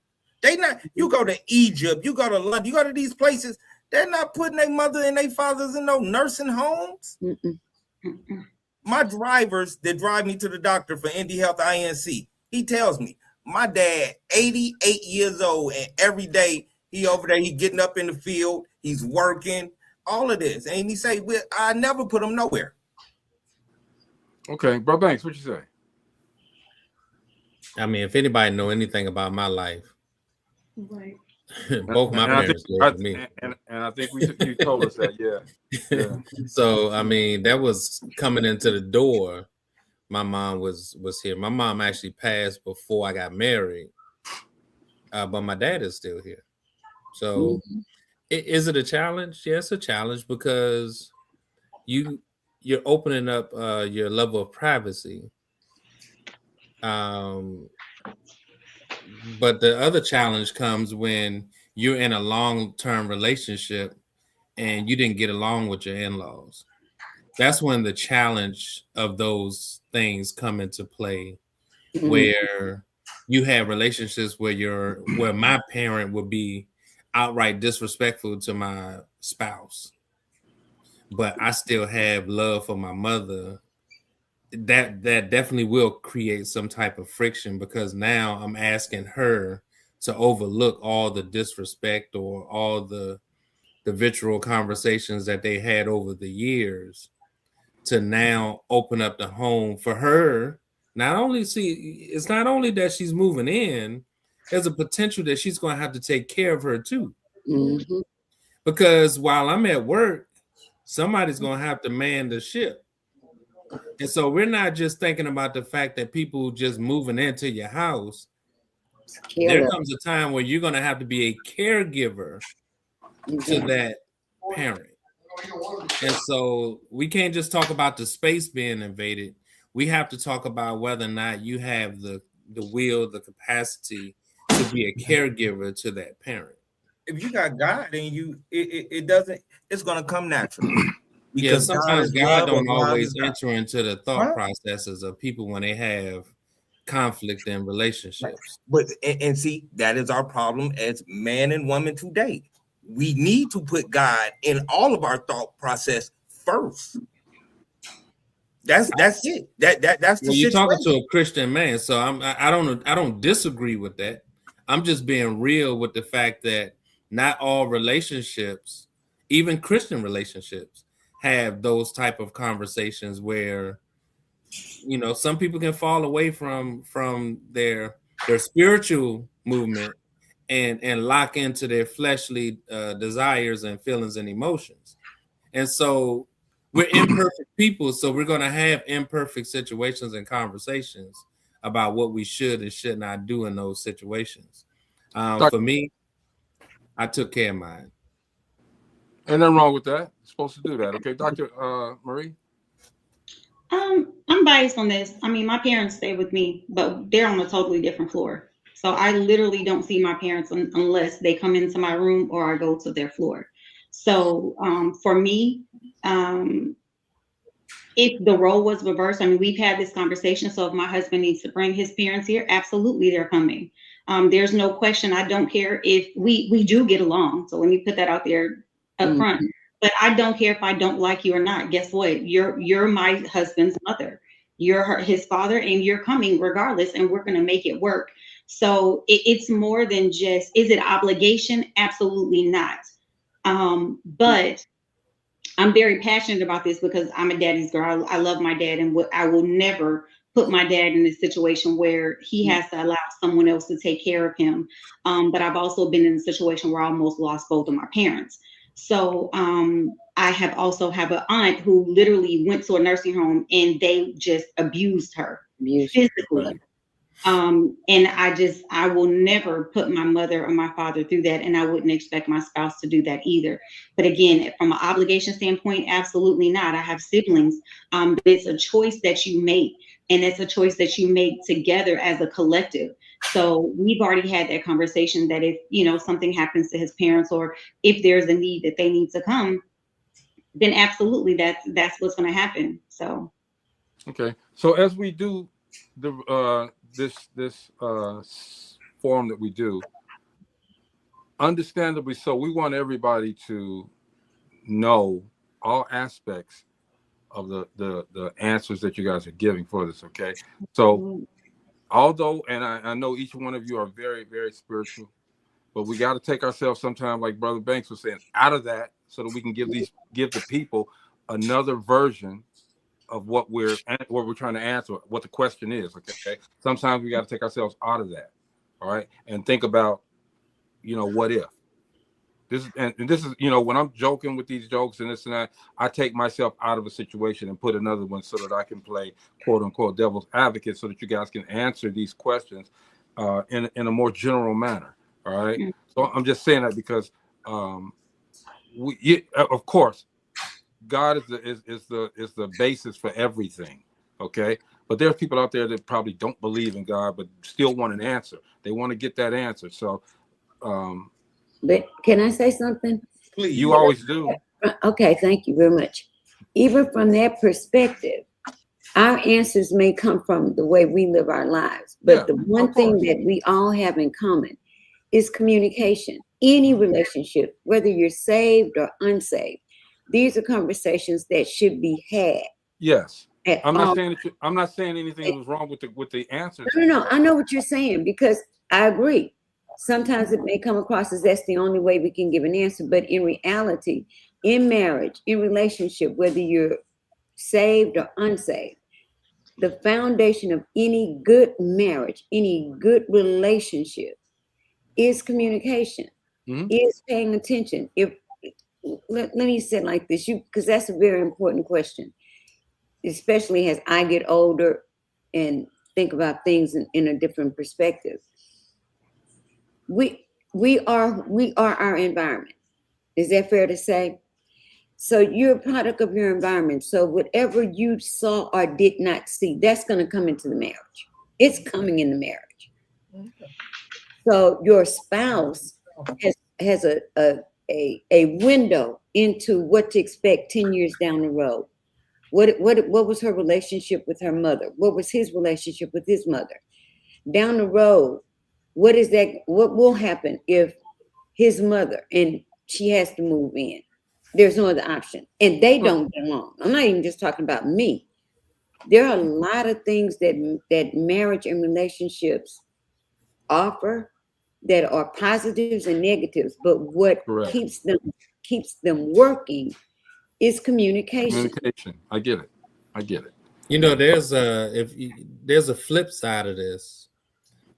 You go to Egypt, you go to London, you go to these places. They're not putting their mother and their fathers in no nursing homes. My drivers that drive me to the doctor for Indy Health INC, he tells me, my dad, 88 years old, and every day he over there, he getting up in the field, he's working, all of this. And he say, I never put him nowhere. Okay, Bro Banks, what you say? I mean, if anybody know anything about my life, right. Both my parents lived with me. And I think you told us that, yeah. So, I mean, that was coming into the door. My mom was here. My mom actually passed before I got married, but my dad is still here. So, is it a challenge? Yeah, it's a challenge because you're opening up your level of privacy. But the other challenge comes when you're in a long-term relationship and you didn't get along with your in-laws. That's when the challenge of those things come into play, where you have relationships where my parent would be outright disrespectful to my spouse, but I still have love for my mother. That definitely will create some type of friction because now I'm asking her to overlook all the disrespect or all the vitriol conversations that they had over the years to now open up the home for her. It's not only that she's moving in, there's a potential that she's going to have to take care of her too. Because while I'm at work, somebody's going to have to man the ship. And so we're not just thinking about the fact that people just moving into your house. There comes a time where you're going to have to be a caregiver to that parent. And so we can't just talk about the space being invaded. We have to talk about whether or not you have the will, the capacity to be a caregiver to that parent. If you got God in you, it's going to come naturally. Because sometimes God don't always enter into the thought processes of people when they have conflict in relationships. But and see, that is our problem as man and woman today. We need to put God in all of our thought process first. That's it. That's the you're talking to a Christian man, so I don't disagree with that. I'm just being real with the fact that not all relationships, even Christian relationships, have those type of conversations where, some people can fall away from their spiritual movement and lock into their fleshly desires and feelings and emotions. And so we're imperfect people, so we're going to have imperfect situations and conversations about what we should and should not do in those situations. For me, I took care of mine. Ain't nothing wrong with that. You're supposed to do that. Okay, Dr. Marie? I'm biased on this. I mean, my parents stay with me, but they're on a totally different floor. So I literally don't see my parents unless they come into my room or I go to their floor. So for me, if the role was reversed, I mean, we've had this conversation. So if my husband needs to bring his parents here, absolutely, they're coming. There's no question. I don't care if we do get along. So let me put that out there up front. But I don't care if I don't like you or not. Guess what? You're my husband's mother. You're his father, and you're coming regardless, and we're going to make it work. So it's more than just, is it obligation? Absolutely not. But I'm very passionate about this because I'm a daddy's girl. I love my dad, and I will never put my dad in a situation where he has to allow someone else to take care of him. But I've also been in a situation where I almost lost both of my parents. So I have also have an aunt who literally went to a nursing home and they just abused her physically. And I will never put my mother or my father through that. And I wouldn't expect my spouse to do that either. But again, from an obligation standpoint, absolutely not. I have siblings. But it's a choice that you make, and it's a choice that you make together as a collective. So we've already had that conversation that if, something happens to his parents, or if there's a need that they need to come, then absolutely that's what's going to happen. So. Okay. So as we do the this forum that we do, understandably so, we want everybody to know all aspects of the answers that you guys are giving for this. Okay. So although, and I know each one of you are very, very spiritual, but we got to take ourselves sometime, like Brother Banks was saying, out of that so that we can give the people another version of what we're trying to answer, what the question is. Okay. Sometimes we got to take ourselves out of that. All right. And think about, what if this is, when I'm joking with these jokes and this and that, I take myself out of a situation and put another one so that I can play quote unquote devil's advocate so that you guys can answer these questions in a more general manner. All right. So I'm just saying that because of course, God is the basis for everything, okay? But there's people out there that probably don't believe in God, but still want an answer. They want to get that answer. So, but can I say something? Please. You always do. Okay, thank you very much. Even from that perspective, our answers may come from the way we live our lives, but the one thing that we all have in common is communication. Any relationship, whether you're saved or unsaved, these are conversations that should be had. Yes. I'm not saying anything was wrong with the answers. No. I know what you're saying, because I agree. Sometimes it may come across as that's the only way we can give an answer. But in reality, in marriage, in relationship, whether you're saved or unsaved, the foundation of any good marriage, any good relationship is communication, is paying attention. Let me say it like this, because that's a very important question, especially as I get older and think about things in a different perspective. We are our environment. Is that fair to say? So you're a product of your environment. So whatever you saw or did not see, that's going to come into the marriage. It's coming in the marriage. Okay. So your spouse has a window into what to expect 10 years down the road. What was her relationship with her mother? What was his relationship with his mother? Down the road, what will happen if his mother and she has to move in? There's no other option. And they don't get along. I'm not even just talking about me. There are a lot of things that marriage and relationships offer that are positives and negatives, but what keeps them working is communication. I get it. There's a flip side of this.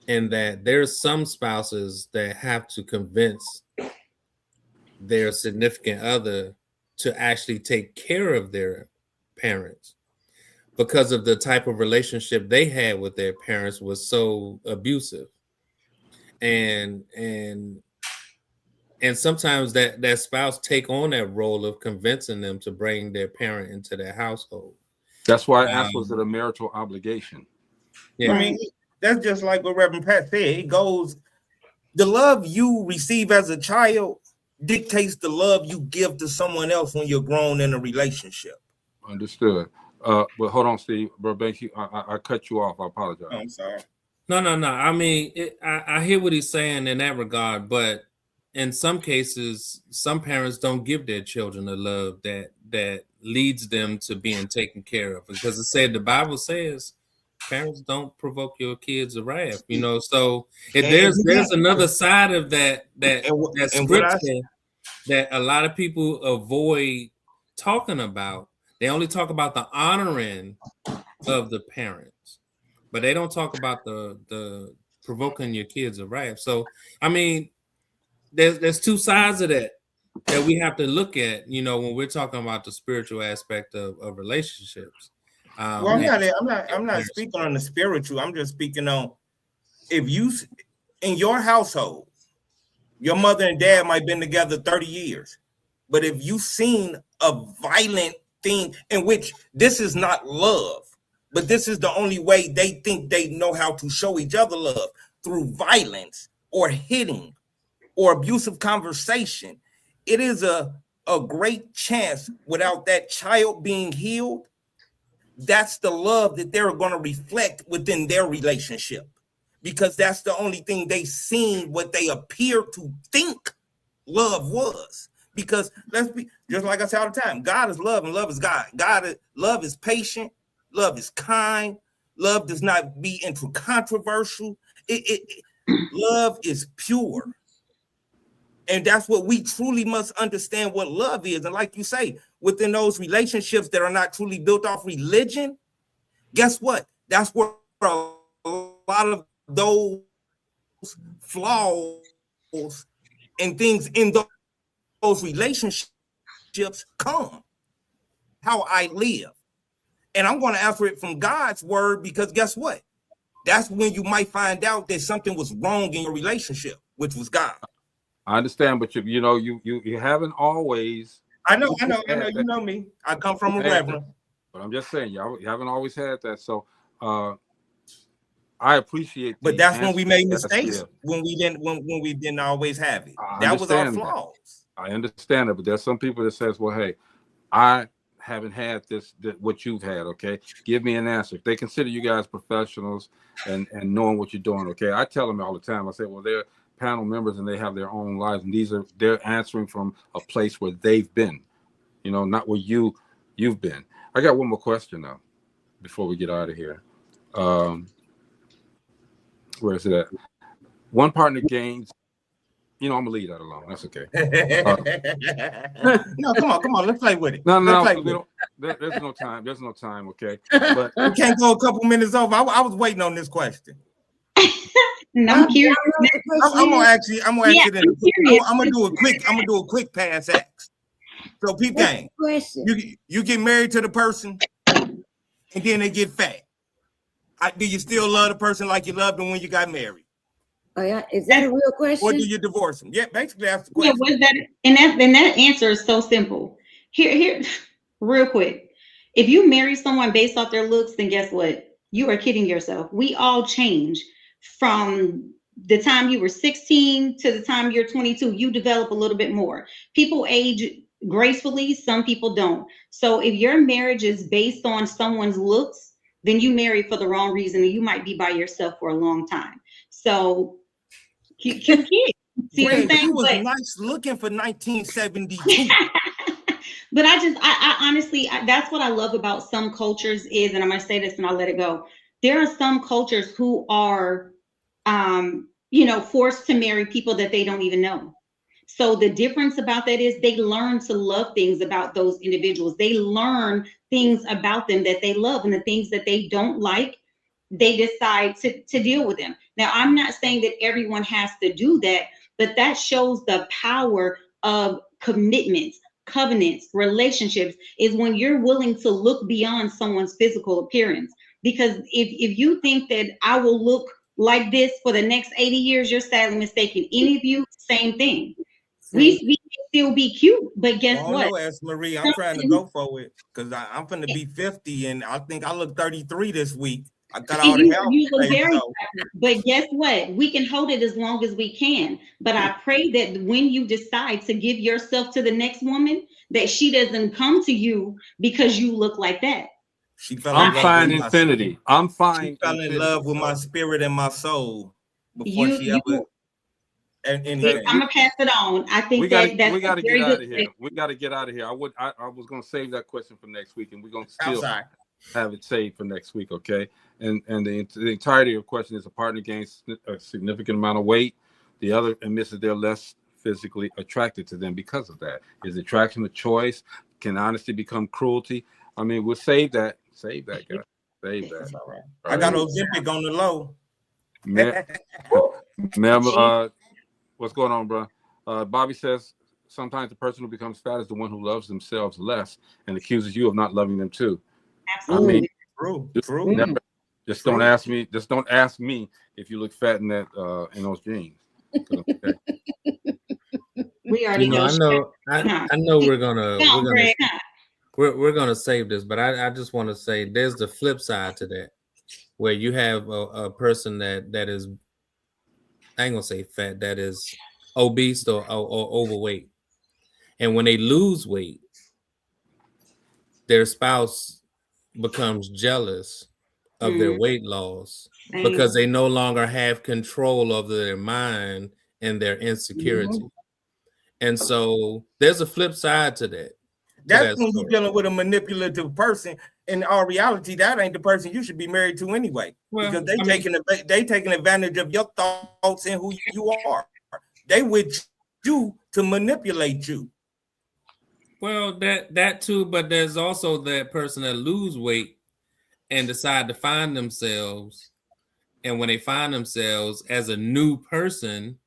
and that there's some spouses that have to convince their significant other to actually take care of their parents because of the type of relationship they had with their parents was so abusive. And sometimes that spouse take on that role of convincing them to bring their parent into their household. That's why I asked, was it a marital obligation? Yeah. I mean, that's just like what Reverend Pat said. It goes, the love you receive as a child dictates the love you give to someone else when you're grown in a relationship. Understood. But hold on, Steve. Burbank, I cut you off. I apologize. Oh, I'm sorry. No. I mean, I hear what he's saying in that regard, but in some cases, some parents don't give their children the love that leads them to being taken care of. Because the Bible says, parents don't provoke your kids to wrath. You know, so there's another side of that scripture that a lot of people avoid talking about. They only talk about the honoring of the parents, but they don't talk about the provoking your kids to wrath. So, I mean, there's two sides of that we have to look at, you know, when we're talking about the spiritual aspect of relationships. Well, I'm not speaking on the spiritual. I'm just speaking on, if you, in your household, your mother and dad might have been together 30 years, but if you've seen a violent thing in which this is not love, but this is the only way they think they know how to show each other love, through violence or hitting or abusive conversation, it is a great chance, without that child being healed, that's the love that they're going to reflect within their relationship, because that's the only thing they seen what they appear to think love was. Because let's be, just like I say all the time, God is love and love is God. Love is patient, love is kind, love does not be into controversial. Love is pure. And that's what we truly must understand what love is. And like you say, within those relationships that are not truly built off religion, guess what? That's where a lot of those flaws and things in those relationships come. How I live. And I'm going to answer it from God's word, because guess what? That's when you might find out that something was wrong in your relationship, which was God. I understand, but you haven't always. I know, you know me. I come from a reverend. But I'm just saying, you haven't always had that. So I appreciate. But that's when we made mistakes. When we didn't always have it. That was our flaws. I understand it, but there's some people that says, "Well, hey, I haven't had what you've had. Okay, give me an answer." If they consider you guys professionals and knowing what you're doing, okay, I tell them all the time. I say, "Well, they're panel members and they have their own lives, and they're answering from a place where they've been, you know, not where you've been." I got one more question though before we get out of here. Where is it at? One partner gains. You know, I'm gonna leave that alone. That's okay. No, come on. Let's play with it. No. There's no time. There's no time. Okay, but we can't go a couple minutes over. I was waiting on this question. No, I'm curious. I'm gonna do a quick pass act. So people, you get married to the person, and then they get fat. Do you still love the person like you loved them when you got married? Oh yeah, is that a real question? Or do you divorce them? Yeah, basically that's the question. Yeah, that answer is so simple. Here, real quick. If you marry someone based off their looks, then guess what? You are kidding yourself. We all change. From the time you were 16 to the time you're 22, you develop a little bit more. People age gracefully, some people don't. So if your marriage is based on someone's looks, then you marry for the wrong reason, and you might be by yourself for a long time. So see what I'm saying? He was nice looking for 1972. But I honestly, that's what I love about some cultures is, and I'm going to say this and I'll let it go. There are some cultures who are, forced to marry people that they don't even know. So the difference about that is they learn to love things about those individuals. They learn things about them that they love, and the things that they don't like, they decide to deal with them. Now, I'm not saying that everyone has to do that, but that shows the power of commitments, covenants, relationships, is when you're willing to look beyond someone's physical appearance. Because if you think that I will look like this for the next 80 years, you're sadly mistaken. Any of you, same thing. We can still be cute, but guess what? No, S. Marie, I'm trying to go for it because I'm finna be 50, and I think I look 33 this week. I got all the help. You look very but guess what? We can hold it as long as we can. But I pray that when you decide to give yourself to the next woman, that she doesn't come to you because you look like that. I'm fine infinity. I'm fine. She fell in love with my spirit and my soul before she ever. I'm gonna pass it on. I think we that's we got to very get out good of here. We got to get out of here. I was gonna save that question for next week, and we're gonna still have it saved for next week, okay? And the entirety of the question is: a partner gains a significant amount of weight, the other admits that they're less physically attracted to them because of that. Is attraction a choice? Can honesty become cruelty? I mean, we'll save that. Save that, guys. Save that. All right. I got Ozempic on the low. Ma'am, what's going on, bro? Bobby says sometimes the person who becomes fat is the one who loves themselves less and accuses you of not loving them too. Absolutely. I mean, true. Just don't ask me. Just don't ask me if you look fat in that in those jeans. Okay. We already know. I know we're gonna save this, but I just want to say there's the flip side to that, where you have a person that is, I ain't gonna say fat, that is obese or overweight, and when they lose weight, their spouse becomes jealous of their weight loss because they no longer have control of their mind and their insecurity. And so there's a flip side to that. That's when you're dealing with a manipulative person. In our reality, that ain't the person you should be married to anyway. Because they taking advantage of your thoughts and who you are. They with you to manipulate you. Well, that too, but there's also that person that lose weight and decide to find themselves. And when they find themselves as a new person,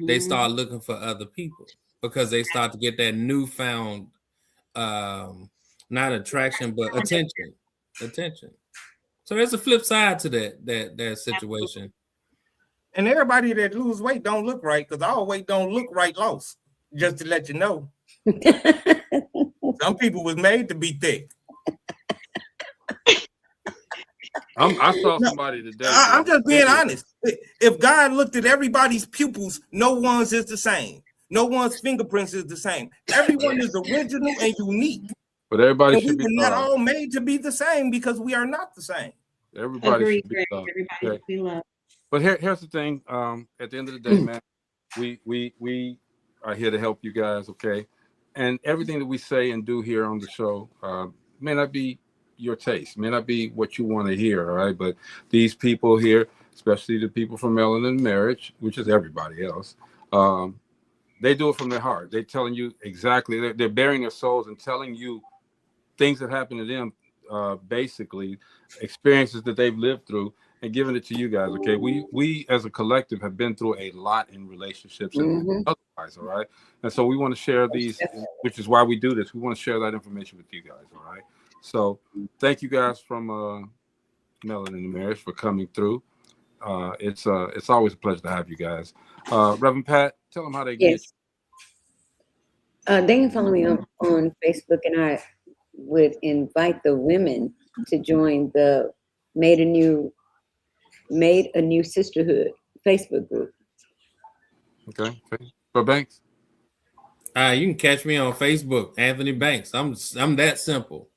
they start looking for other people because they start to get that newfound, not attraction, but attention. So there's a flip side to that situation. And everybody that lose weight don't look right, because all weight don't look right lost. Just to let you know. Some people was made to be thick. I saw somebody today. I'm just being honest. If God looked at everybody's pupils, no one's is the same. No one's fingerprints is the same. Everyone is original and unique. But everybody should be not all made to be the same because we are not the same. Everybody should be loved. Everybody should be loved. But here's the thing. At the end of the day, man, we are here to help you guys, okay? And everything that we say and do here on the show may not be your taste, may not be what you want to hear, all right? But these people here, especially the people from Melanin Marriage, which is everybody else, they do it from their heart. They're telling you exactly, they're bearing their souls and telling you things that happen to them, basically experiences that they've lived through, and giving it to you guys, okay? We as a collective have been through a lot in relationships and otherwise, all right? And so we want to share these, which is why we do this. We want to share that information with you guys, all right? So thank you guys from Melanin Marriage for coming through. It's always a pleasure to have you guys. Reverend Pat, tell them how they get you. They can follow me on Facebook, and I would invite the women to join the Made a New Sisterhood Facebook group. Okay. For Banks? You can catch me on Facebook, Anthony Banks. I'm that simple.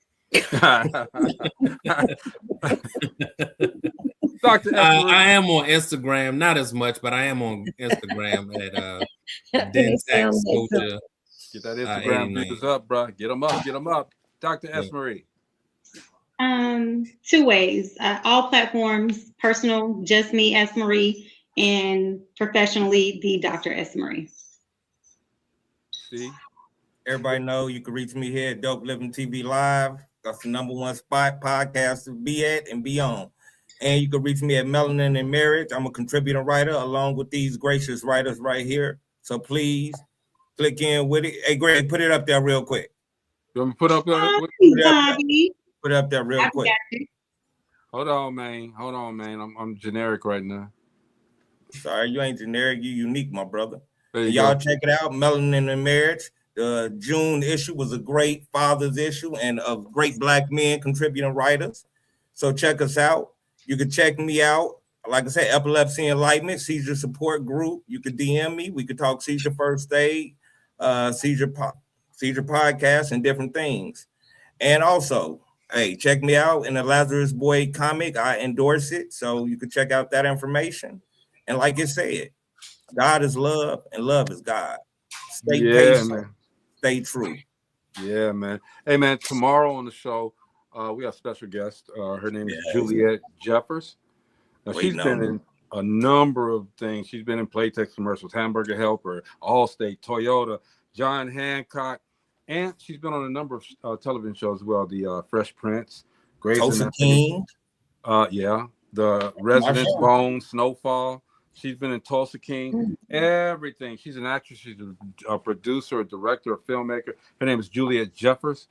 Dr. I am on Instagram, not as much, but I am on Instagram at Densac Scotia. Get that Instagram views up, bro. Get them up. Dr. S. Marie. Two ways. All platforms, personal, just me, S. Marie, and professionally, the Dr. S. Marie. See? Everybody know you can reach me here at Dope Living TV Live. That's the #1 spot podcast to be at and be on. And you can reach me at Melanin Marriage. I'm a contributing writer along with these gracious writers right here. So please click in with it. Hey, Greg, put it up there real quick. You want me to put up there? Put it up there real quick. Hold on, man. I'm generic right now. Sorry, you ain't generic. You unique, my brother. Y'all check it out. Melanin and Marriage. The June issue was a great father's issue and of great Black men contributing writers. So check us out. You can check me out. Like I said, Epilepsy Enlightenment, Seizure Support Group. You could DM me. We could talk seizure first aid, seizure podcast, and different things. And also, hey, check me out in the Lazarus Boy comic. I endorse it. So you can check out that information. And like it said, God is love and love is God. Stay patient, man. Stay true. Yeah, man. Hey, man, tomorrow on the show, we have a special guest. Her name is Juliet Jeffers. Now, she's been in a number of things. She's been in Playtex commercials, Hamburger Helper, Allstate, Toyota, John Hancock, and she's been on a number of television shows as well. The Fresh Prince, Grey's Anatomy, The Residence, Bone, Snowfall. She's been in Tulsa King, everything. She's an actress. She's a producer, a director, a filmmaker. Her name is Juliet Jeffers.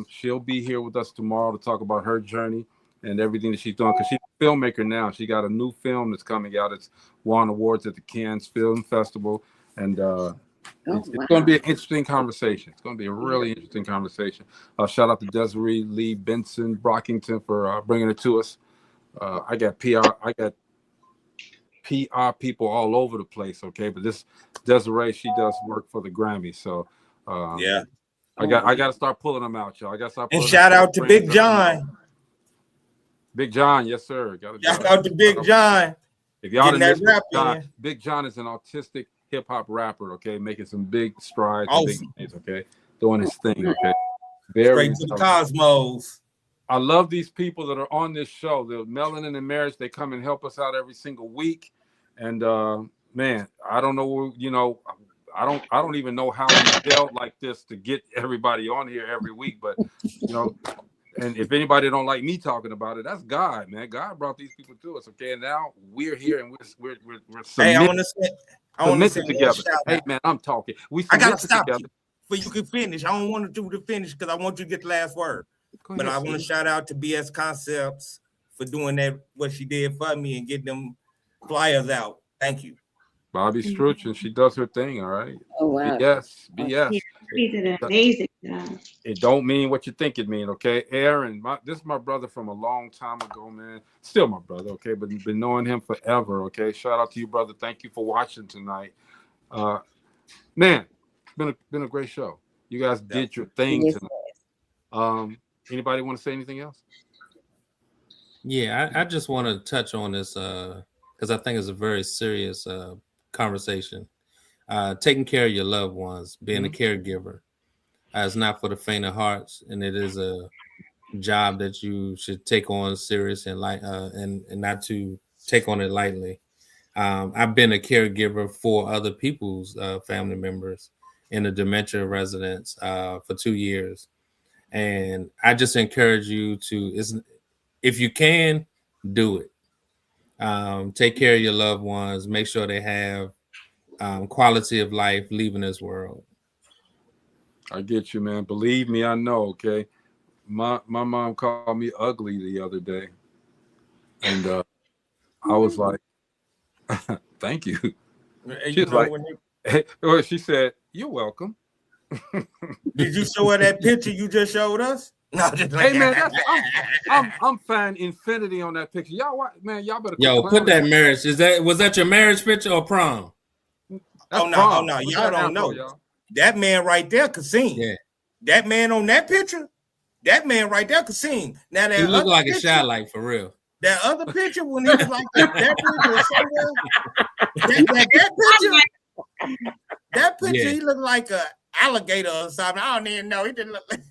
She'll be here with us tomorrow to talk about her journey and everything that she's doing, because she's a filmmaker now. She got a new film that's coming out. It's won awards at the Cannes Film Festival, and it's going to be an interesting conversation. It's going to be a really interesting conversation. Shout out to Desiree Lee Benson Brockington for bringing it to us. I got PR people all over the place, okay? But this Desiree, she does work for the Grammys, so I got to start pulling them out, y'all. I got to start. And shout out to Big John. Big John, yes sir. Shout out to Big John. If y'all didn't know, Big John is an autistic hip hop rapper, okay, making some big strides, big things, okay, doing his thing, okay. Straight to the cosmos. I love these people that are on this show. The Melanin and Marriage, they come and help us out every single week. And man, I don't know, I don't even know how we felt like this to get everybody on here every week, but and if anybody don't like me talking about it, that's God, man. God brought these people to us, okay. And now we're here and we're hey, I want to say together. Hey, man, I'm talking. I gotta stop together. You, but you can finish. I don't want to do the finish because I want you to get the last word. But I want to shout out to BS Concepts for doing that, what she did for me and getting them flyers out. Thank you. Bobby Struch, and she does her thing, all right? Oh, wow. BS. She did an amazing job. It don't mean what you think it mean, okay? Aaron, this is my brother from a long time ago, man. Still my brother, okay? But been knowing him forever, okay? Shout out to you, brother. Thank you for watching tonight. Man, been a great show. You guys did your thing tonight. Anybody want to say anything else? Yeah, I just want to touch on this because I think it's a very serious conversation. Taking care of your loved ones, being a caregiver, is not for the faint of hearts, and it is a job that you should take on serious and not to take on it lightly. I've been a caregiver for other people's family members in a dementia residence for 2 years. And I just encourage you to, if you can, do it. Take care of your loved ones. Make sure they have quality of life leaving this world. I get you, man. Believe me, I know, okay? My mom called me ugly the other day. And I was like, thank you. She was like, she said, you're welcome. Did you show her that picture you just showed us? No, just like, hey man, I'm fan infinity on that picture. Y'all, man, y'all better. Put that marriage. Was that your marriage picture or prom? Oh no, y'all don't know. Y'all. That man right there could sing. Yeah. That man on that picture, that man right there could sing. Now that he looked like a shy light for real. That other picture when he was like that picture was that picture, he looked like a alligator or something. I don't even know. He didn't look like.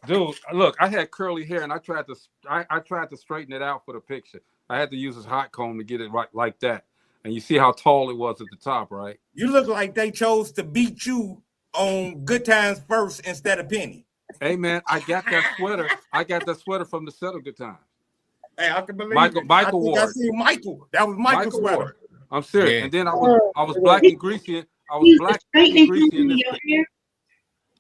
Dude, look, I had curly hair and I tried to straighten it out for the picture. I had to use this hot comb to get it right like that. And you see how tall it was at the top, right? You look like they chose to beat you on Good Times First instead of Penny. Hey man, I got that sweater. I got that sweater from the set of Good Times. Hey, I can believe Michael it. Michael I think Ward. I seen Michael. That was Michael's Michael sweater. Ward. I'm serious. Yeah. And then I was black and greasy. I was Use the black straight and and greasy in comb this. your hair.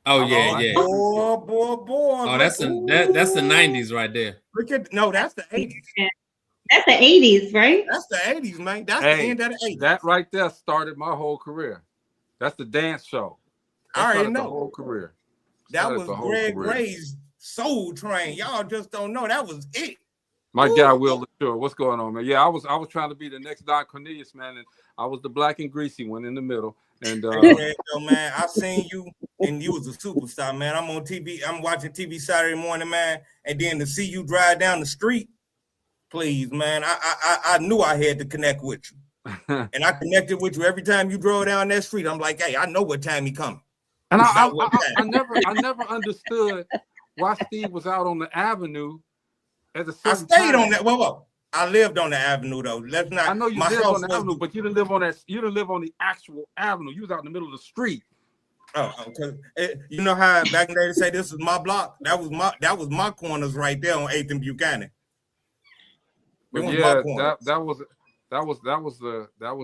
Oh I was yeah, black yeah. and greasy. Boy. Oh, that's the 90s right there. Look at that's the 80s. That's the 80s, right? That's the 80s, man. That's the Hey, end of the 80s. that right there started my whole career. That's the dance show. That I already started the know. whole career. That Started was the whole Greg career. Gray's Soul Train. Y'all just don't know. That was it. My guy Will LaSure, what's going on, man? Yeah, I was trying to be the next Don Cornelius, man, and I was the black and greasy one in the middle. And man, I seen you, and you was a superstar, man. I'm on TV. I'm watching TV Saturday morning, man, and then to see you drive down the street, please, man. I knew I had to connect with you, and I connected with you every time you drove down that street. I'm like, hey, I know what time he coming. And I never understood why Steve was out on the avenue. I stayed on that. Well, I lived on the avenue though. Let's not. I know you lived on the avenue, but you didn't live on that. You didn't live on the actual avenue. You was out in the middle of the street. Oh, because you know how back in the day they say this is my block. That was my corners right there on 8th and Buchanan. Yeah, that was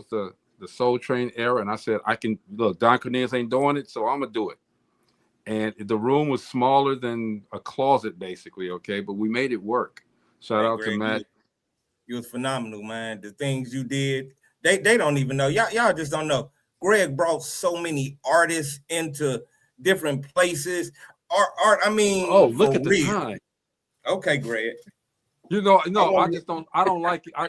the Soul Train era, and I said I can look. Don Cornelius ain't doing it, so I'm gonna do it. And the room was smaller than a closet, basically. Okay, but we made it work. Shout out to Matt. You was phenomenal, man. The things you did, they don't even know. Y'all just don't know. Greg brought so many artists into different places. Art. I mean, oh, look at the time. Okay, Greg. You know, no, I just don't. I don't like it. I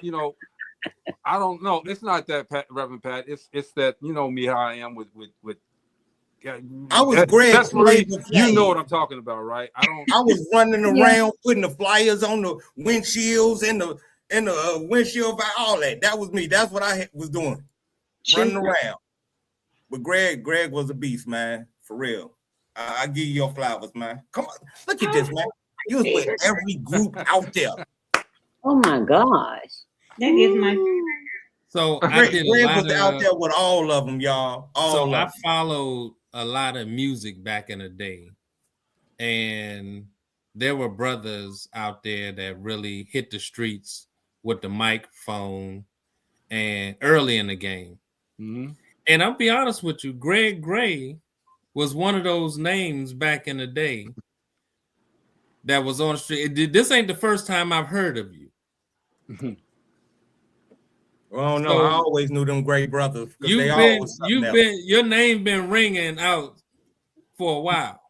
don't know. It's not that, Reverend Pat. It's that you know me how I am with. I was Greg. You know what I'm talking about, right? I was running around putting the flyers on the windshields and the windshield, all that. That was me. That's what I was doing, running around. But Greg was a beast, man, for real. I give you your flowers, man. Come on, look at this, man. You was with every group out there. Oh my gosh, that is my. So Greg was out there with all of them, y'all. I followed a lot of music back in the day, and there were brothers out there that really hit the streets with the microphone and early in the game. Mm-hmm. And I'll be honest with you, Greg Gray was one of those names back in the day that was on the street. This ain't the first time I've heard of you. Well, no, I always knew them great brothers. Your name been ringing out for a while.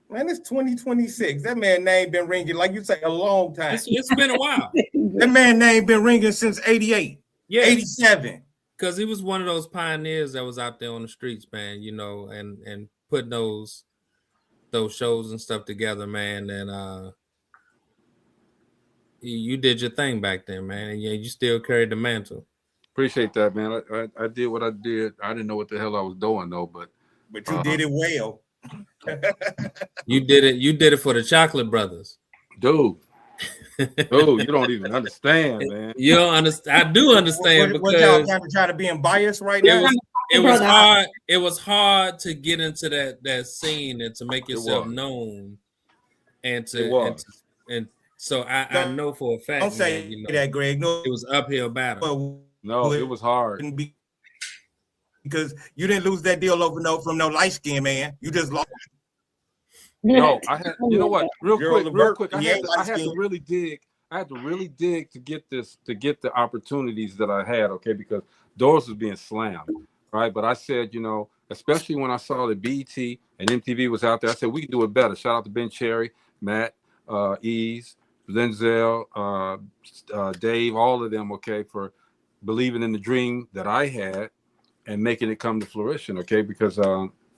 Man, it's 2026. That man name been ringing, like you say, a long time. It's been a while. That man name been ringing since 88, 87. Because he was one of those pioneers that was out there on the streets, man, you know, and putting those shows and stuff together, man. And you did your thing back then, man. And yeah, you still carried the mantle. Appreciate that, man. I did what I did. I didn't know what the hell I was doing though, but you did it well. You did it for the Chocolate Brothers. Dude, you don't even understand, man. You don't understand. I do understand what y'all kind of try to be biased right now. It was hard. It was hard to get into that scene and to make yourself known, and so I know for a fact. Don't say that, Greg. No, it was uphill battle. No, it was hard because you didn't lose that deal from no light skin man. You just lost. No, I had. You know what? Real quick. I had to really dig. I had to really dig to get the opportunities that I had. Okay, because doors was being slammed, right? But I said, you know, especially when I saw that BET and MTV was out there, I said we can do it better. Shout out to Ben Cherry, Matt, Ease, Denzel, Dave, all of them. Okay, for believing in the dream that I had and making it come to fruition. Okay, because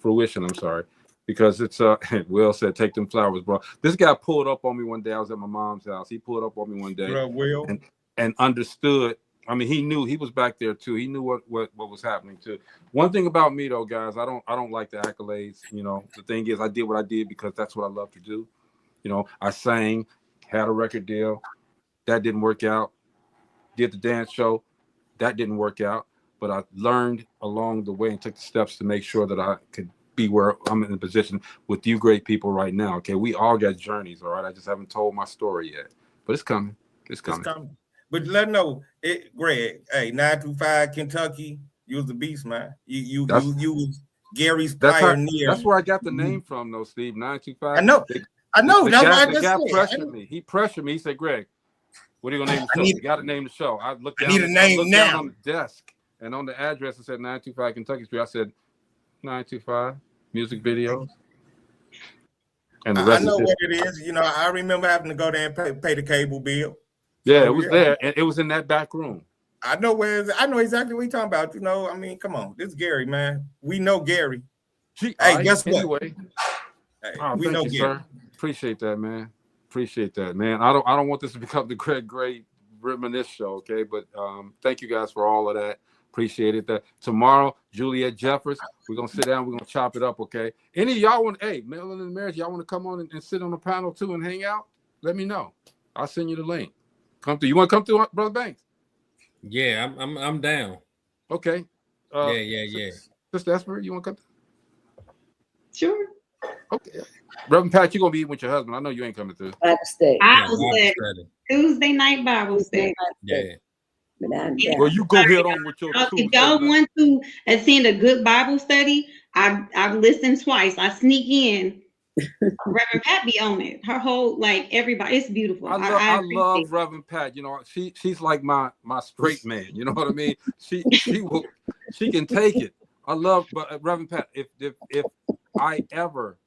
fruition. I'm sorry. Because it's Will said, take them flowers, bro. This guy pulled up on me one day. I was at my mom's house. He pulled up on me one day and understood. I mean, he knew he was back there too. He knew what was happening too. One thing about me though, guys, I don't like the accolades. You know, the thing is I did what I did because that's what I love to do. You know, I sang, had a record deal. That didn't work out. Did the dance show. That didn't work out. But I learned along the way and took the steps to make sure that I could be where I'm in a position with you great people right now. Okay, we all got journeys, all right. I just haven't told my story yet. but it's coming. It's coming. It's coming. But let know it, Greg. Hey, 925 Kentucky. You was the beast, man. You was Gary's pioneer. That's where I got the name from, though, Steve. 925. I know. The guy pressured me. He pressured me. He said, "Greg, what are you gonna name the show? You got to name the show." I looked down. I need a name now. Down on the desk, and on the address it said 925 Kentucky Street. I said 925 music videos. And the rest I know what it is. You know, I remember having to go there and pay the cable bill. Yeah, it was there, and it was in that back room. I know exactly what you're talking about. You know, I mean, come on, this is Gary, man. We know Gary. Guess what? Anyway, we know you, Gary. Sir. Appreciate that, man. Appreciate that, man. I don't want this to become the Greg Gray Reminisce show, okay? But thank you guys for all of that. Appreciate it. That tomorrow, Juliet Jeffers, we're gonna sit down, we're gonna chop it up, okay? Any of y'all want, Melanin Marriage, y'all want to come on and sit on the panel too and hang out? Let me know. I'll send you the link. Come through. You want to come through, Brother Banks? Yeah, I'm down. Okay. Yeah. Sister Esper, you want to come through? Sure. Okay. Reverend Pat, you're gonna be with your husband. I know you ain't coming through. Bible study. Bible study. Tuesday night Bible study. Yeah. Well, you go ahead on with your. If y'all want to attend a good Bible study, I've listened twice. I sneak in. Reverend Pat be on it. Her whole everybody. It's beautiful. I love Reverend Pat. You know, she's like my straight man. You know what I mean? She can take it. I love, but Reverend Pat, if I ever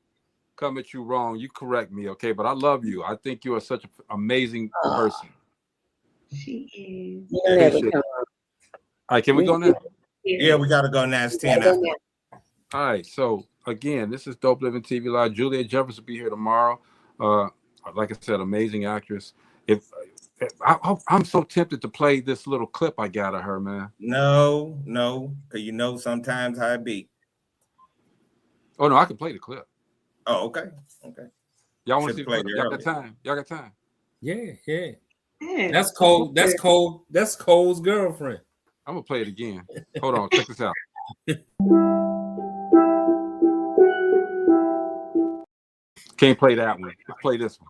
come at you wrong, you correct me, okay? But I love you. I think you are such an amazing person. She is. All right, can we go now? Yeah, we gotta go now. It's 10 after. All right, so again, this is Dope Living TV Live. Juliet Jeffers will be here tomorrow. Like I said, amazing actress. I'm so tempted to play this little clip I got of her, man. No, because you know sometimes how it be. Oh no, I can play the clip. Oh, okay. Y'all want to see the clip? Y'all got time? Yeah. That's Cole. That's Cole's girlfriend. I'm gonna play it again. Hold on, check this out. Can't play that one. Let's play this one.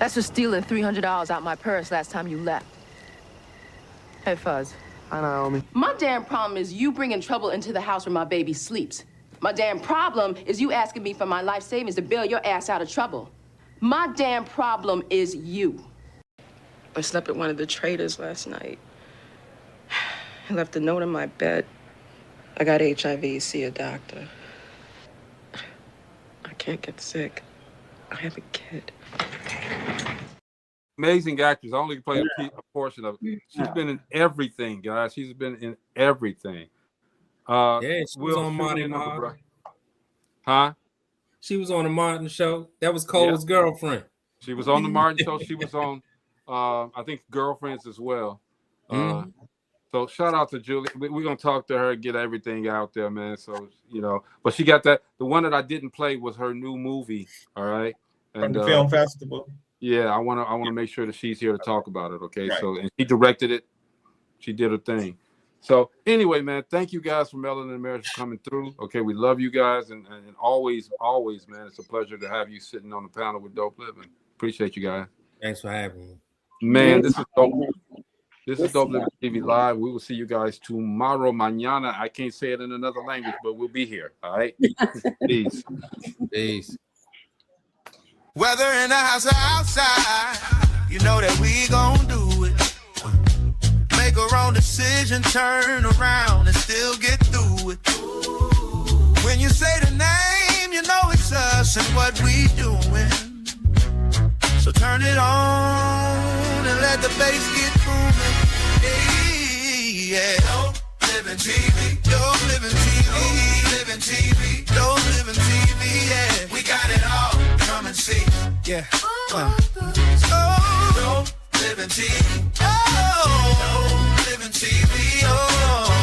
That's for stealing $300 out my purse last time you left. Hey, Fuzz. Hi, Naomi. My damn problem is you bringing trouble into the house where my baby sleeps. My damn problem is you asking me for my life savings to bail your ass out of trouble. My damn problem is you. I slept with one of the traders last night. He left a note in my bed. I got HIV, see a doctor. I can't get sick. I have a kid. Amazing actress. I only play a portion of it. She's been in everything, guys. She's been in everything. She was on Martin. Huh? She was on the Martin show. That was Cole's girlfriend. She was on the Martin show. She was on, I think, Girlfriends as well. So shout out to Julie. We're gonna talk to her and get everything out there, man. So but she got that. The one that I didn't play was her new movie. All right, from the film festival. Yeah, I wanna make sure that she's here to talk about it. Okay, right. So and she directed it. She did her thing. So anyway, man, thank you guys for Melanin Marriage for coming through. Okay, we love you guys, and always, man, it's a pleasure to have you sitting on the panel with Dope Living. Appreciate you guys. Thanks for having me. Man, this is dope. This is Dope Living TV Live. We will see you guys tomorrow, mañana. I can't say it in another language, but we'll be here. All right. Peace. Peace. Whether in the house or outside, you know that we gon' do it. Make a wrong decision, turn around and still get through it. When you say the name, you know it's us and what we doing. So turn it on and let the bass get booming. Yeah. Dope Living TV. Dope Living TV. Dope Living TV. Dope Living TV. Yeah. We got it all. Come and see. Yeah. Dope Living TV. Oh. Dope Living TV. Oh.